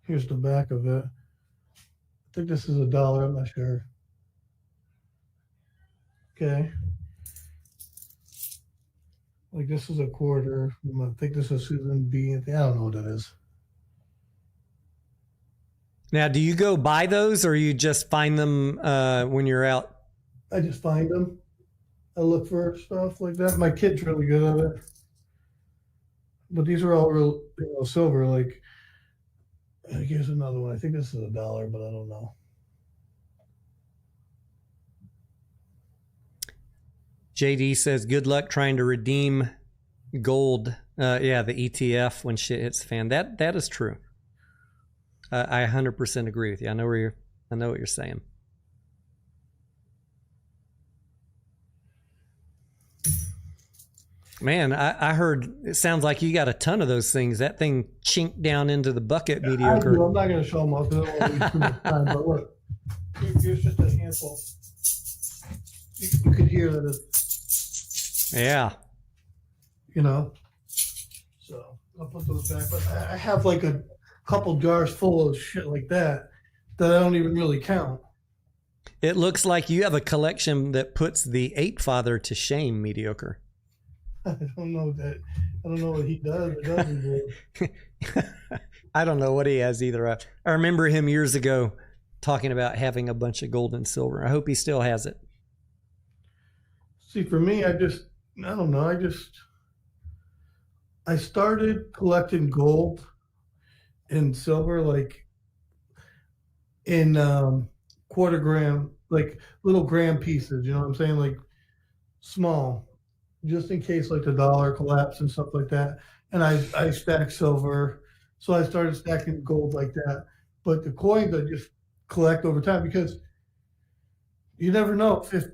Here's the back of it. I think this is $1. I'm not sure. Okay. Like this is a quarter. I think this is Susan B. I don't know what that is. Now, do you go buy those or you just find them when you're out? I just find them. I look for stuff like that. My kid's really good at it. But these are all real, you know, silver. Like, here's another one. I think this is $1, but I don't know. JD says, good luck trying to redeem gold. Yeah, the ETF when shit hits the fan. That is true. I 100% agree with you. I know what you're saying. Man, I heard it sounds like you got a ton of those things. That thing chinked down into the bucket, mediocre. I'm not going to show them off because I don't want to waste too much time. But look, here's just a handful. You could hear that it's, yeah. You know. So I'll put those back. But I have like a couple jars full of shit like that I don't even really count. It looks like you have a collection that puts the ape father to shame, mediocre. I don't know that. I don't know what he does or doesn't do. I don't know what he has either. I remember him years ago talking about having a bunch of gold and silver. I hope he still has it. See, for me, I don't know. I started collecting gold and silver like in quarter gram, like little gram pieces. You know what I'm saying? Like small. Just in case like the dollar collapsed and stuff like that. And I stacked silver. So I started stacking gold like that. But the coins I just collect over time because you never know if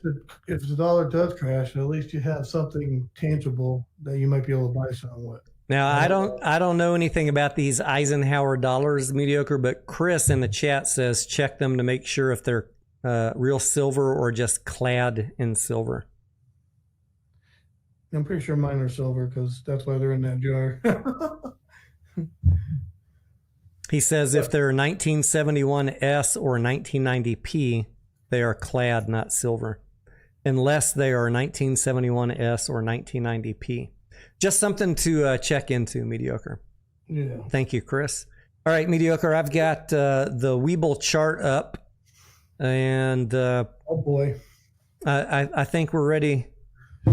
the dollar does crash, at least you have something tangible that you might be able to buy something with. Now, I don't know anything about these Eisenhower dollars, mediocre, but Chris in the chat says check them to make sure if they're real silver or just clad in silver. I'm pretty sure mine are silver because that's why they're in that jar. He says if they're 1971S or 1990P, they are clad, not silver, unless they are 1971S or 1990P. Just something to check into, mediocre. Yeah. Thank you, Chris. All right, mediocre. I've got the Weeble chart up, and oh boy, I think we're ready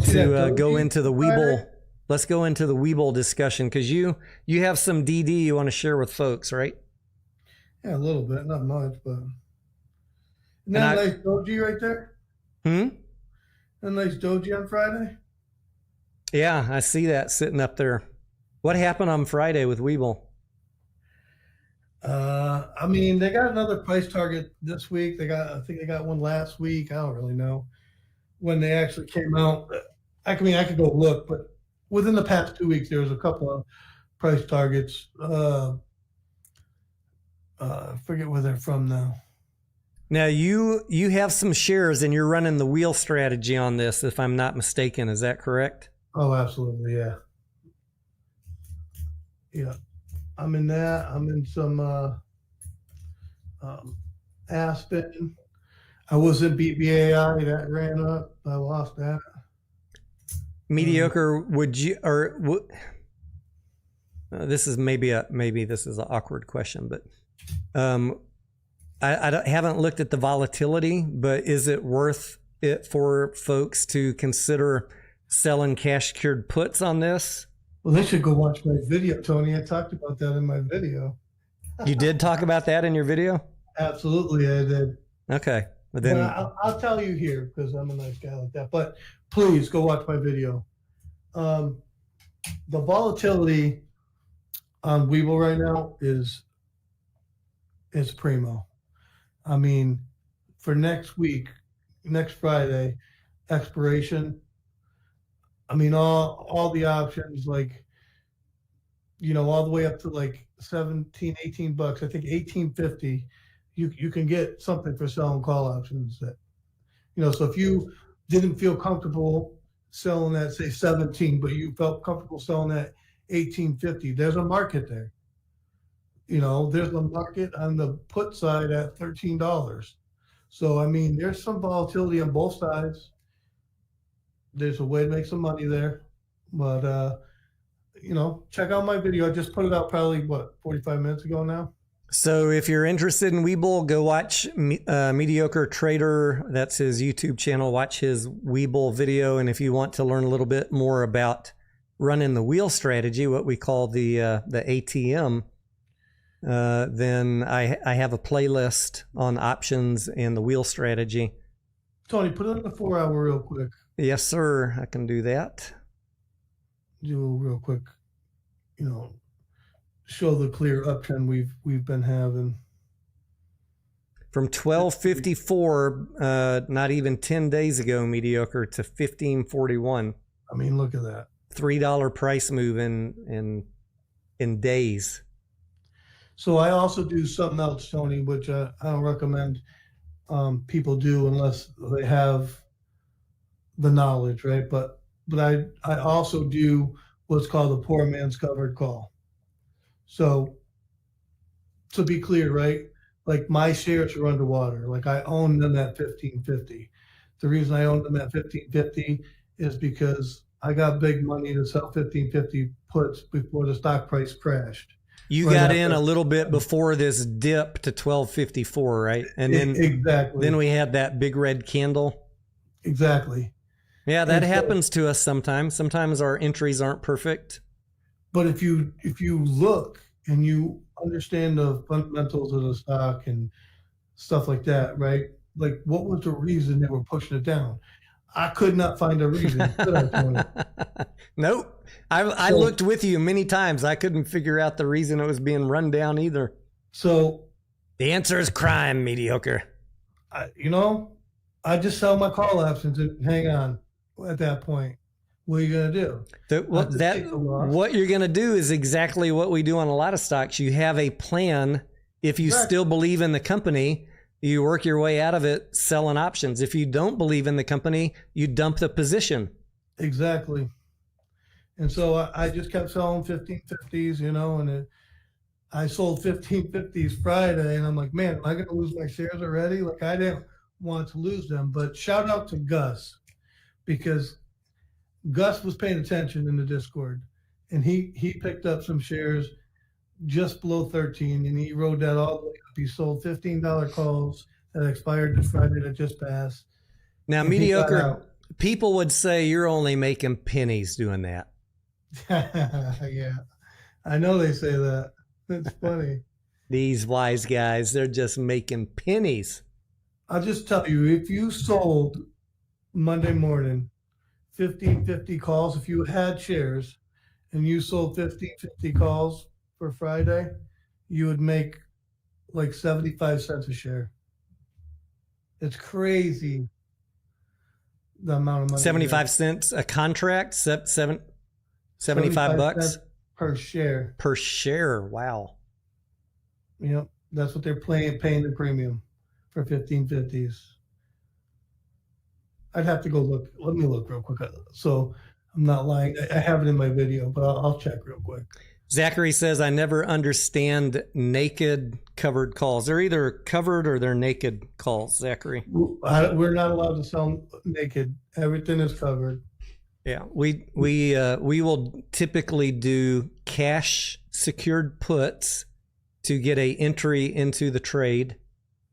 to go into the Weeble. Let's go into the Weeble discussion because you have some DD you want to share with folks, right? Yeah, a little bit, not much, but isn't that a nice doji right there? A nice doji on Friday. Yeah, I see that sitting up there. What happened on Friday with Weeble? I mean, they got another price target this week. I think they got one last week. I don't really know when they actually came out. I could go look, but within the past 2 weeks, there was a couple of price targets. I forget where they're from now. Now, you have some shares and you're running the wheel strategy on this, if I'm not mistaken. Is that correct? Oh, absolutely, yeah. Yeah, I'm in that. I'm in some Aspen. I was in BBAI. That ran up. I lost that. Mediocre, would you, or this is maybe this is an awkward question, but haven't looked at the volatility, but is it worth it for folks to consider selling cash secured puts on this? Well, they should go watch my video, Tony. I talked about that in my video. You did talk about that in your video? Absolutely, I did. Okay. But then I'll tell you here because I'm a nice guy like that. But please go watch my video. The volatility on Weeble right now is primo. I mean, for next week, next Friday, expiration. I mean, all the options, like, you know, all the way up to like 17, 18 bucks. I think 18.50. You can get something for selling call options that, you know, so if you didn't feel comfortable selling at, say, 17, but you felt comfortable selling at 18.50, there's a market there. You know, there's a market on the put side at $13. So, I mean, there's some volatility on both sides. There's a way to make some money there. But, you know, check out my video. I just put it out probably, 45 minutes ago now? So if you're interested in Weeble, go watch Mediocre Trader. That's his YouTube channel. Watch his Weeble video. And if you want to learn a little bit more about running the wheel strategy, what we call the ATM, then I have a playlist on options and the wheel strategy. Tony, put it in the 4 hour real quick. Yes, sir. I can do that. Do a real quick, you know, show the clear uptrend we've been having. From 12.54, not even 10 days ago, Mediocre, to 15.41. I mean, look at that. $3 price move in days. So I also do something else, Tony, which I don't recommend people do unless they have the knowledge, right? But I also do what's called a poor man's covered call. So to be clear, right? Like my shares are underwater. Like I own them at 15.50. The reason I own them at 15.50 is because I got big money to sell 15.50 puts before the stock price crashed. You got in a little bit before this dip to 12.54, right? And then exactly. Then we had that big red candle. Exactly. Yeah, that happens to us sometimes. Sometimes our entries aren't perfect. But if you look and you understand the fundamentals of the stock and stuff like that, right? Like, what was the reason they were pushing it down? I could not find a reason. Could I, Tony? Nope. I looked with you many times. I couldn't figure out the reason it was being run down either. So the answer is crime, Mediocre. You know, I just sell my call options and hang on at that point. What are you going to do? What you're going to do is exactly what we do on a lot of stocks. You have a plan. If you still believe in the company, you work your way out of it selling options. If you don't believe in the company, you dump the position. Exactly. And so I just kept selling 15.50s, you know, and I sold 15.50s Friday, and I'm like, man, am I going to lose my shares already? Like, I didn't want to lose them. But shout out to Gus, because Gus was paying attention in the Discord, and he picked up some shares just below 13, and he rode that all the way up. He sold $15 calls that expired this Friday that just passed. Now, Mediocre, people would say you're only making pennies doing that. Yeah, I know they say that. It's funny. These wise guys, they're just making pennies. I'll just tell you, if you sold Monday morning 15.50 calls, if you had shares and you sold 15.50 calls for Friday, you would make like 75 cents a share. It's crazy the amount of money. 75 cents a contract, 75 bucks per share. Per share. Wow. Yep. That's what they're paying the premium for 15.50s. I'd have to go look. Let me look real quick. So I'm not lying. I have it in my video, but I'll check real quick. Zachary says, I never understand naked covered calls. They're either covered or they're naked calls, Zachary. We're not allowed to sell naked. Everything is covered. Yeah, we will typically do cash secured puts to get a entry into the trade,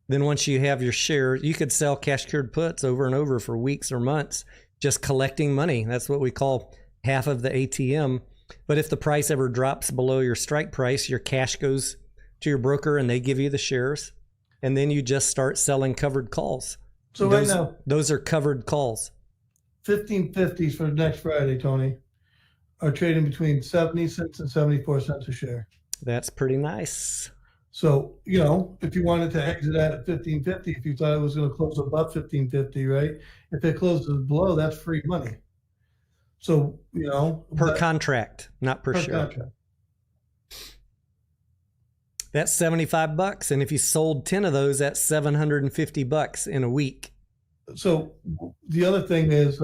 Then once you have your share, you could sell cash cured puts over and over for weeks or months, just collecting money. That's what we call half of the ATM. But if the price ever drops below your strike price, your cash goes to your broker and they give you the shares. And then you just start selling covered calls. So right now, those are covered calls. 1550s for next Friday, Tony, are trading between 70 cents and 74 cents a share. That's pretty nice. So, you know, if you wanted to exit at 1550, if you thought it was going to close above 1550, right? If it closes below, that's free money. So, you know, per contract, not per share. Contract. That's $75. And if you sold 10 of those, that's $750 in a week. So the other thing is,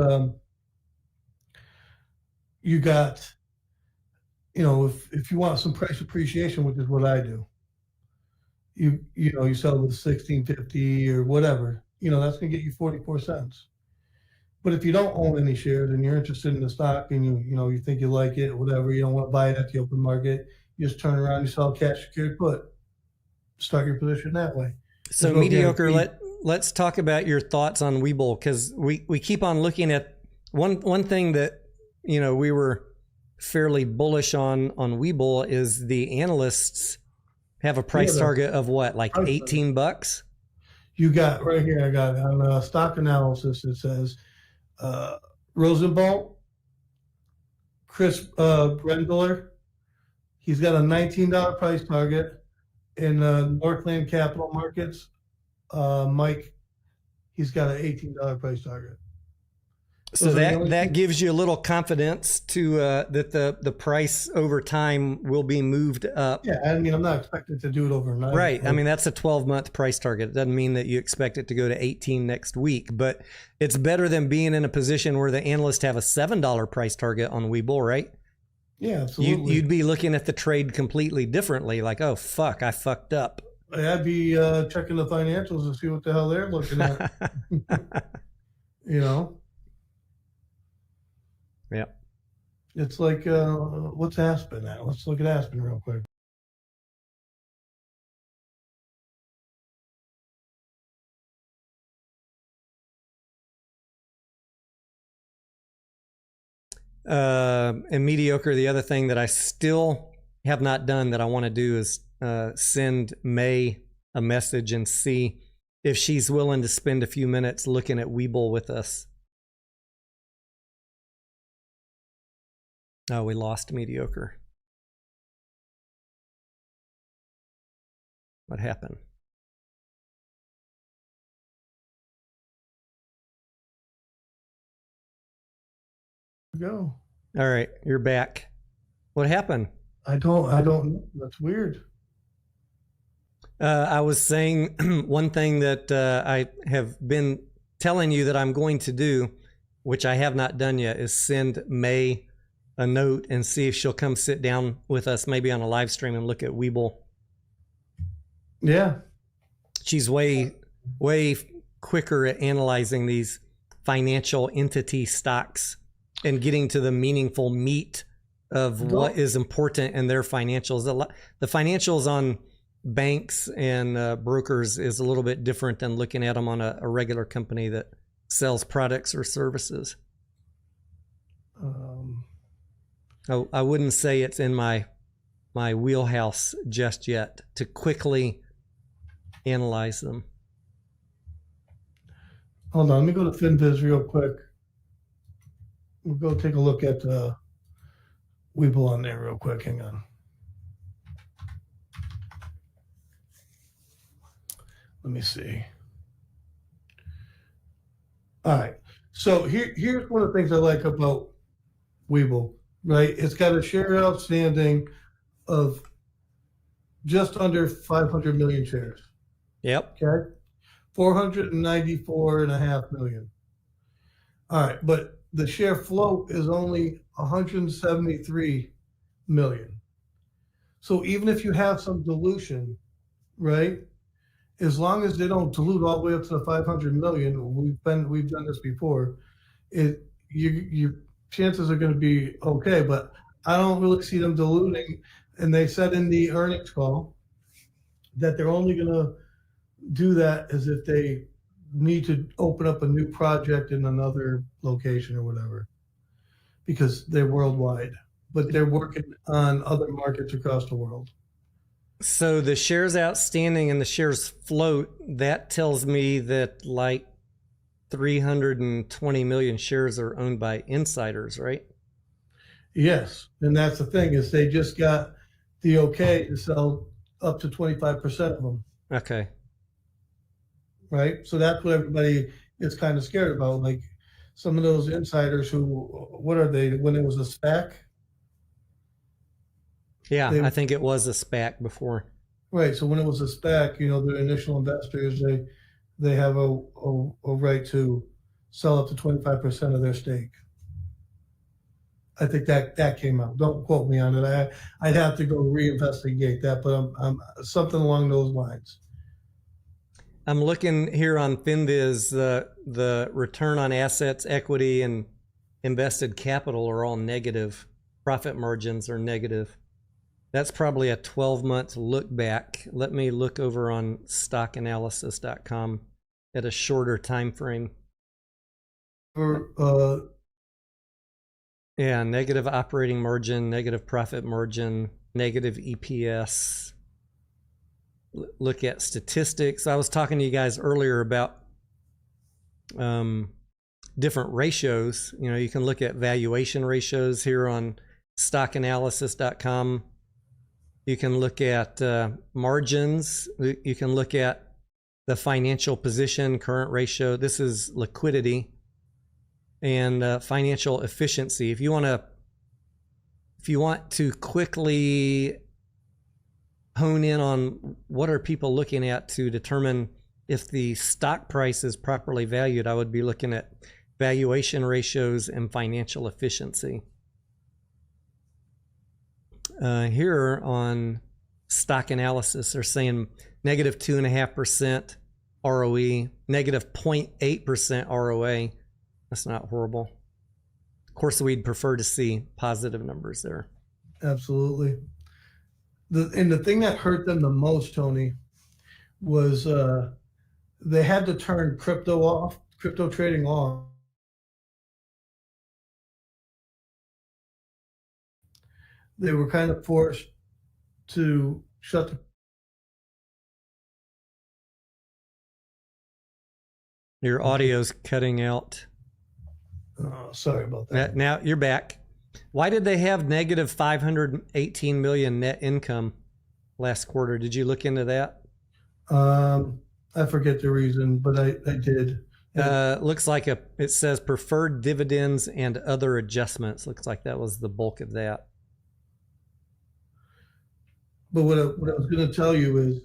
you got, you know, if you want some price appreciation, which is what I do, you know, you sell with 1650 or whatever, you know, that's gonna get you 44 cents. But if you don't own any shares and you're interested in the stock and you know, you think you like it, whatever, you don't want to buy it at the open market, you just turn around, you sell cash secured put, start your position that way. So mediocre, let's talk about your thoughts on Weeble, because we keep on looking at one thing that, you know, we were fairly bullish on Weeble is the analysts have a price target of what, like $18? You got right here, I got on stock analysis, it says Rosenbaum, Chris Brendler, he's got a $19 price target. In Northland Capital Markets, Mike, he's got an $18 price target. So that gives you a little confidence to that the price over time will be moved up. Yeah, I mean, I'm not expecting to do it overnight. Right. I mean, that's a 12-month price target. It doesn't mean that you expect it to go to 18 next week, but it's better than being in a position where the analysts have a $7 price target on Weeble, right? Yeah, absolutely. You'd be looking at the trade completely differently, like, oh, fuck, I fucked up. I'd be checking the financials to see what the hell they're looking at. You know? Yeah. It's like, what's Aspen at? Let's look at Aspen real quick. And mediocre, the other thing that I still have not done that I want to do is send May a message and see if she's willing to spend a few minutes looking at Weeble with us. Oh, we lost mediocre. What happened? Go. All right, you're back. What happened? I don't, that's weird. I was saying one thing that I have been telling you that I'm going to do, which I have not done yet, is send May a note and see if she'll come sit down with us, maybe on a live stream, and look at Weeble. Yeah. She's way quicker at analyzing these financial entity stocks and getting to the meaningful meat of what is important in their financials. The financials on banks and brokers is a little bit different than looking at them on a regular company that sells products or services. I wouldn't say it's in my wheelhouse just yet to quickly analyze them. Hold on, let me go to FinViz real quick. We'll go take a look at Weeble on there real quick. Hang on. Let me see. All right. So here's one of the things I like about Weeble, right? It's got a share outstanding of just under 500 million shares. Yep. Okay. 494.5 million. All right. But the share float is only 173 million. So even if you have some dilution, right? As long as they don't dilute all the way up to the 500 million, we've done this before. Your chances are going to be okay, but I don't really see them diluting. And they said in the earnings call that they're only going to do that as if they need to open up a new project in another location or whatever, because they're worldwide, but they're working on other markets across the world. So the shares outstanding and the shares float, that tells me that like 320 million shares are owned by insiders, right? Yes, and that's the thing, is they just got the okay to sell up to 25% of them, Okay. right? So that's what everybody is kind of scared about. Like some of those insiders who, what are they, when it was a SPAC? Yeah, They- I think it was a SPAC before. Right, so when it was a SPAC, the initial investors, they have a right to sell up to 25% of their stake. I think that came out. Don't quote me on it. I'd have to go reinvestigate that, but I'm something along those lines. I'm looking here on FinViz, the return on assets, equity, and invested capital are all negative. Profit margins are negative. That's probably a 12-month look back. Let me look over on stockanalysis.com at a shorter time frame. Yeah, negative operating margin, negative profit margin, negative EPS. Look at statistics. I was talking to you guys earlier about different ratios. You can look at valuation ratios here on stockanalysis.com. You can look at margins. You can look at the financial position, current ratio. This is liquidity and financial efficiency. If you want to quickly hone in on what are people looking at to determine if the stock price is properly valued, I would be looking at valuation ratios and financial efficiency. Here on stock analysis, they're saying negative 2.5% ROE, negative 0.8% ROA. That's not horrible. Of course, we'd prefer to see positive numbers there. Absolutely. The thing that hurt them the most, Tony, was they had to turn crypto trading off. They were kind of forced to shut the. Your audio's cutting out. Sorry about that. Now you're back. Why did they have negative 518 million net income last quarter? Did you look into that? I forget the reason, but I did. Looks like it says preferred dividends and other adjustments. Looks like that was the bulk of that. But what I was going to tell you is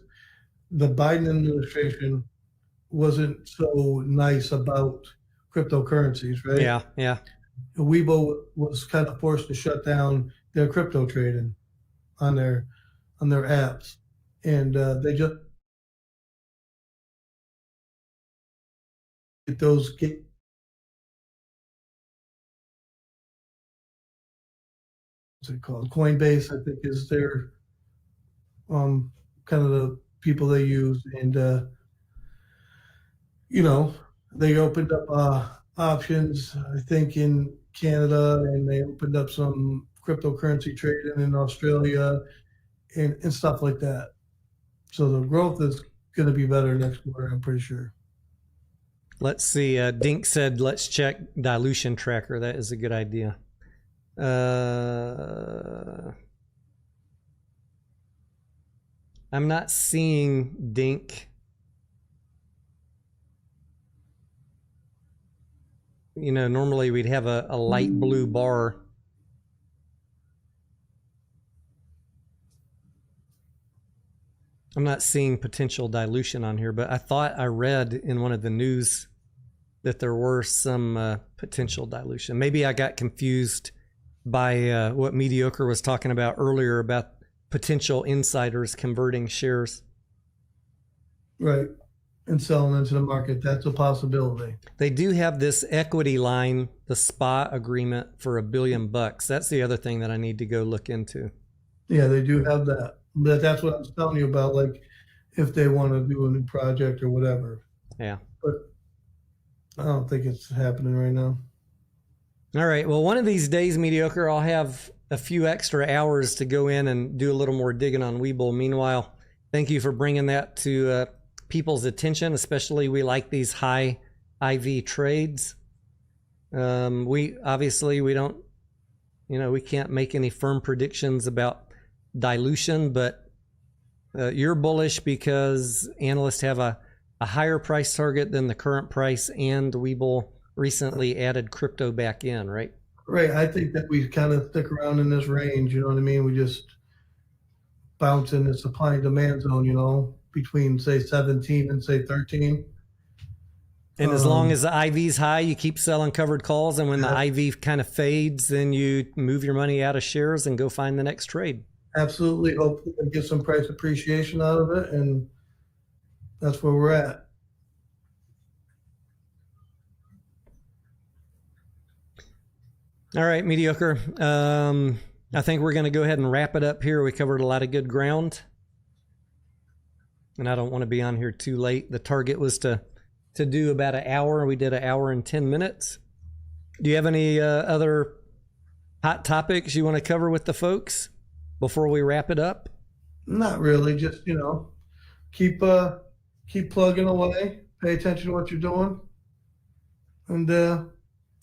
the Biden administration wasn't so nice about cryptocurrencies, right? Yeah. Weeble was kind of forced to shut down their crypto trading on their apps, and they just get those what's it called? Coinbase, I think, is their kind of the people they use, and they opened up options, I think, in Canada, and they opened up some cryptocurrency trading in Australia and stuff like that. So the growth is going to be better next quarter, I'm pretty sure. Let's see. Dink said, let's check dilution tracker. That is a good idea. I'm not seeing Dink. Normally we'd have a light blue bar. I'm not seeing potential dilution on here, but I thought I read in one of the news that there were some potential dilution. Maybe I got confused by what Mediocre was talking about earlier about potential insiders converting shares. Right. And selling into the market. That's a possibility. They do have this equity line, the SPA agreement for $1 billion. That's the other thing that I need to go look into. Yeah, they do have that. But that's what I was telling you about. Like, if they want to do a new project or whatever. Yeah. But I don't think it's happening right now. All right. Well, one of these days, Mediocre, I'll have a few extra hours to go in and do a little more digging on Weeble. Meanwhile, thank you for bringing that to people's attention, especially we like these high IV trades. We don't, we can't make any firm predictions about dilution, but you're bullish because analysts have a higher price target than the current price, and Weeble recently added crypto back in, right? Right. I think that we kind of stick around in this range, you know what I mean? We just bounce in the supply and demand zone, between say 17 and say 13. And as long as the IV's high, you keep selling covered calls, and when the IV kind of fades, then you move your money out of shares and go find the next trade. Absolutely. Hopefully we get some price appreciation out of it, and that's where we're at. All right, Mediocre. I think we're going to go ahead and wrap it up here. We covered a lot of good ground, and I don't want to be on here too late. The target was to do about an hour. We did an hour and 10 minutes. Do you have any other hot topics you want to cover with the folks before we wrap it up? Not really. Just, keep plugging away. Pay attention to what you're doing. And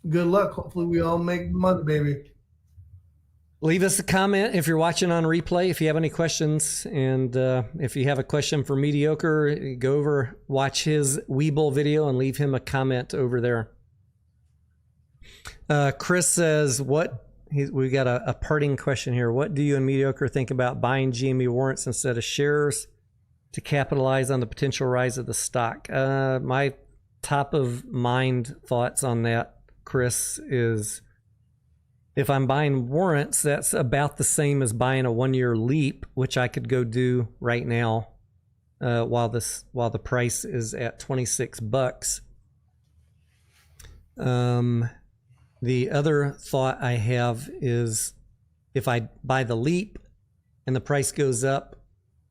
good luck. Hopefully we all make money, baby. Leave us a comment if you're watching on replay, if you have any questions. And if you have a question for Mediocre, go over, watch his Weeble video and leave him a comment over there. Chris says, we got a parting question here. What do you and Mediocre think about buying GME warrants instead of shares to capitalize on the potential rise of the stock? My top of mind thoughts on that, Chris, is if I'm buying warrants, that's about the same as buying a 1-year leap, which I could go do right now while the price is at $26. The other thought I have is if I buy the leap and the price goes up,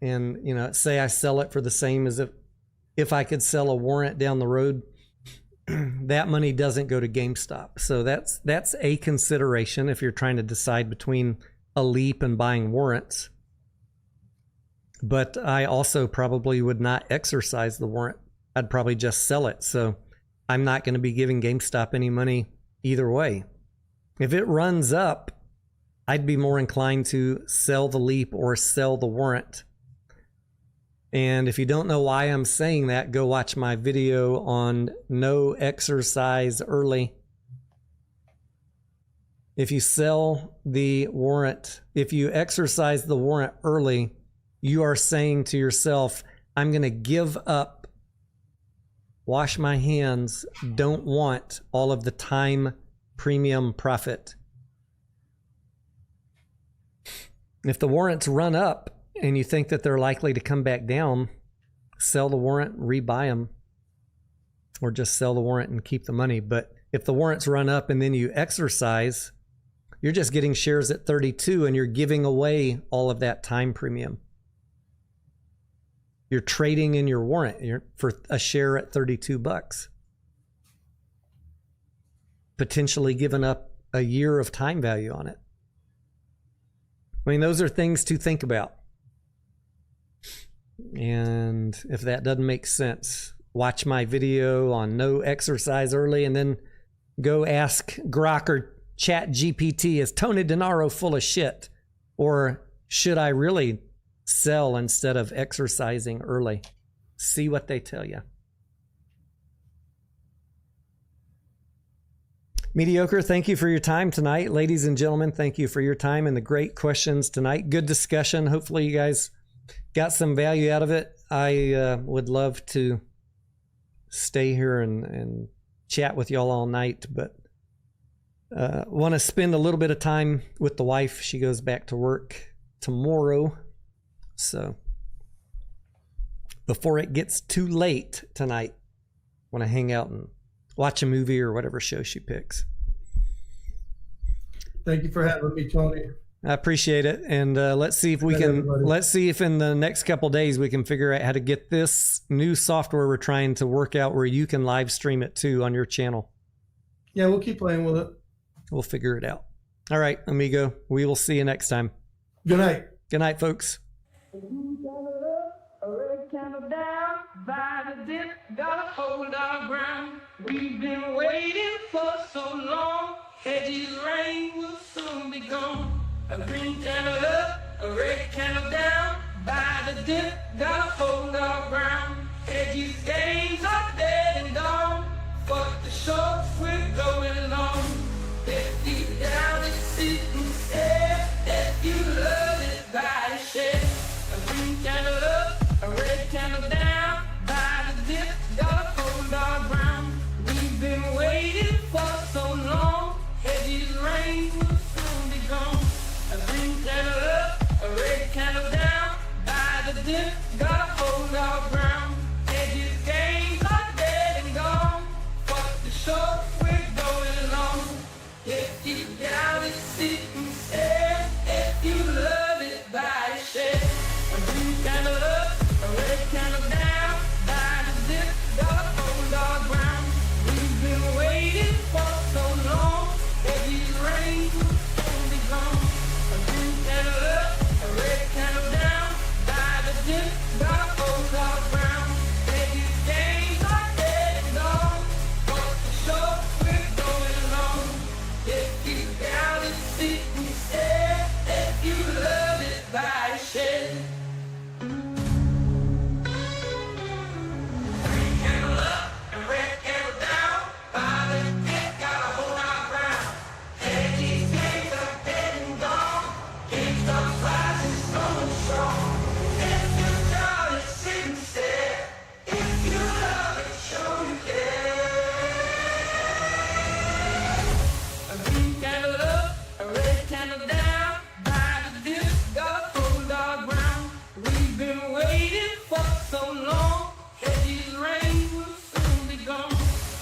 and say I sell it for the same as if I could sell a warrant down the road, that money doesn't go to GameStop. So that's a consideration if you're trying to decide between a leap and buying warrants. But I also probably would not exercise the warrant. I'd probably just sell it. So I'm not going to be giving GameStop any money either way. If it runs up, I'd be more inclined to sell the leap or sell the warrant. And if you don't know why I'm saying that, go watch my video on no exercise early. If you sell the warrant, if you exercise the warrant early, you are saying to yourself, I'm going to give up, wash my hands, don't want all of the time premium profit. If the warrants run up, and you think that they're likely to come back down, sell the warrant, rebuy them, or just sell the warrant and keep the money. But if the warrants run up and then you exercise, you're just getting shares at 32 and you're giving away all of that time premium. You're trading in your warrant for a share at $32, potentially giving up a year of time value on it. I mean, those are things to think about. And if that doesn't make sense, watch my video on no exercise early and then go ask Grok or Chat GPT, is Tony Denaro full of shit? Or should I really sell instead of exercising early? See what they tell you. Mediocre, thank you for your time tonight. Ladies and gentlemen, thank you for your time and the great questions tonight. Good discussion. Hopefully you guys got some value out of it. I would love to stay here and chat with y'all all night, but want to spend a little bit of time with the wife. She goes back to work tomorrow. So before it gets too late tonight, want to hang out and watch a movie or whatever show she picks. Thank you for having me, Tony. I appreciate it. And let's see if we Good can, night, everybody. let's see if in the next couple days we can figure out how to get this new software we're trying to work out where you can live stream it too on your channel. Yeah, we'll keep playing with it. We'll figure it out. All right, amigo. We will see you next time. Good night. Good night, folks. A red candle down by the dip, gotta hold our ground. We've been waiting for so long, hedges rain will soon be gone. A green candle up, a red candle down by the dip, gotta hold our ground. Hedges gains are dead and gone, but the shorts we're going long. If you down and sit and stare, if you love it, buy the share. A green candle up, a red candle down, by the dip, gotta hold our ground. We've been waiting for so long, hedges rain will soon be gone. A green candle up, a red candle down, by the dip, gotta hold our ground. Hedges gains are dead and gone, but the short we're going long. If you down and sit and stare, if you love it, buy a share. A green candle up, a red candle down, by the dip, gotta hold our ground. We've been waiting for so long, heavy rain will soon be gone. A green candle up, a red candle down, by the dip, gotta hold our ground. Heavy gains are dead and gone, but the short we're going long. If you down and sit and stare, if you love it, buy a share. Green candle up and red candle down, by the dip, gotta hold our ground. Hedges gains are dead and gone, GameStop rising so strong. If you down and sit and stare, if you love it, show you care. A green candle up, a red candle down, by the dip, gotta hold our ground. We've been waiting for so long, hedges rain will soon be gone.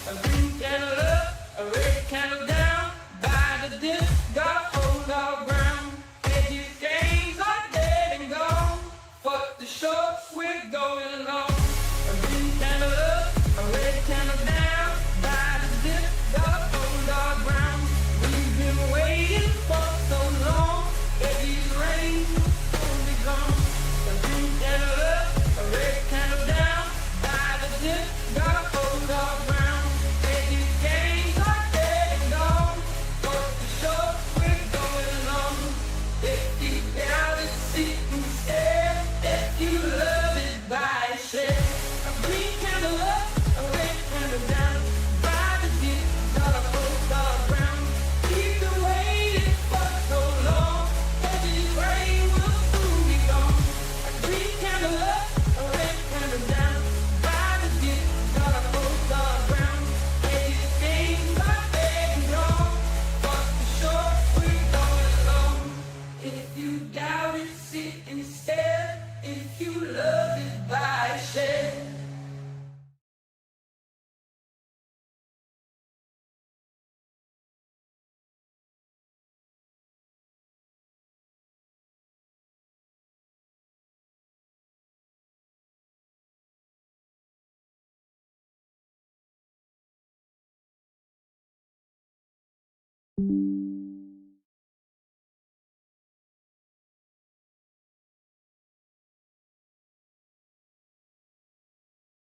A green candle up, a red candle down, by the dip, gotta hold our ground. Hedges gains are dead and gone, but the short we're going long. A green candle up, a red candle down, by the dip, gotta hold our ground. We've been waiting for so long, hedges rain will soon be gone. A green candle up, a red candle down, by the dip, gotta hold our ground. Hedges gains are dead and gone, but the short we're going long. If you down and sit and stare, if you love it, buy a share. A green candle up, a red candle down, by the dip, gotta hold our ground. Keep the waiting for so long, heavy rain will soon be gone. A green candle up, a red candle down, by the dip, gotta hold our ground. Hedges gains are dead and gone, but the short we're going long. If you doubt it, sit and stare. If you love it, buy a share.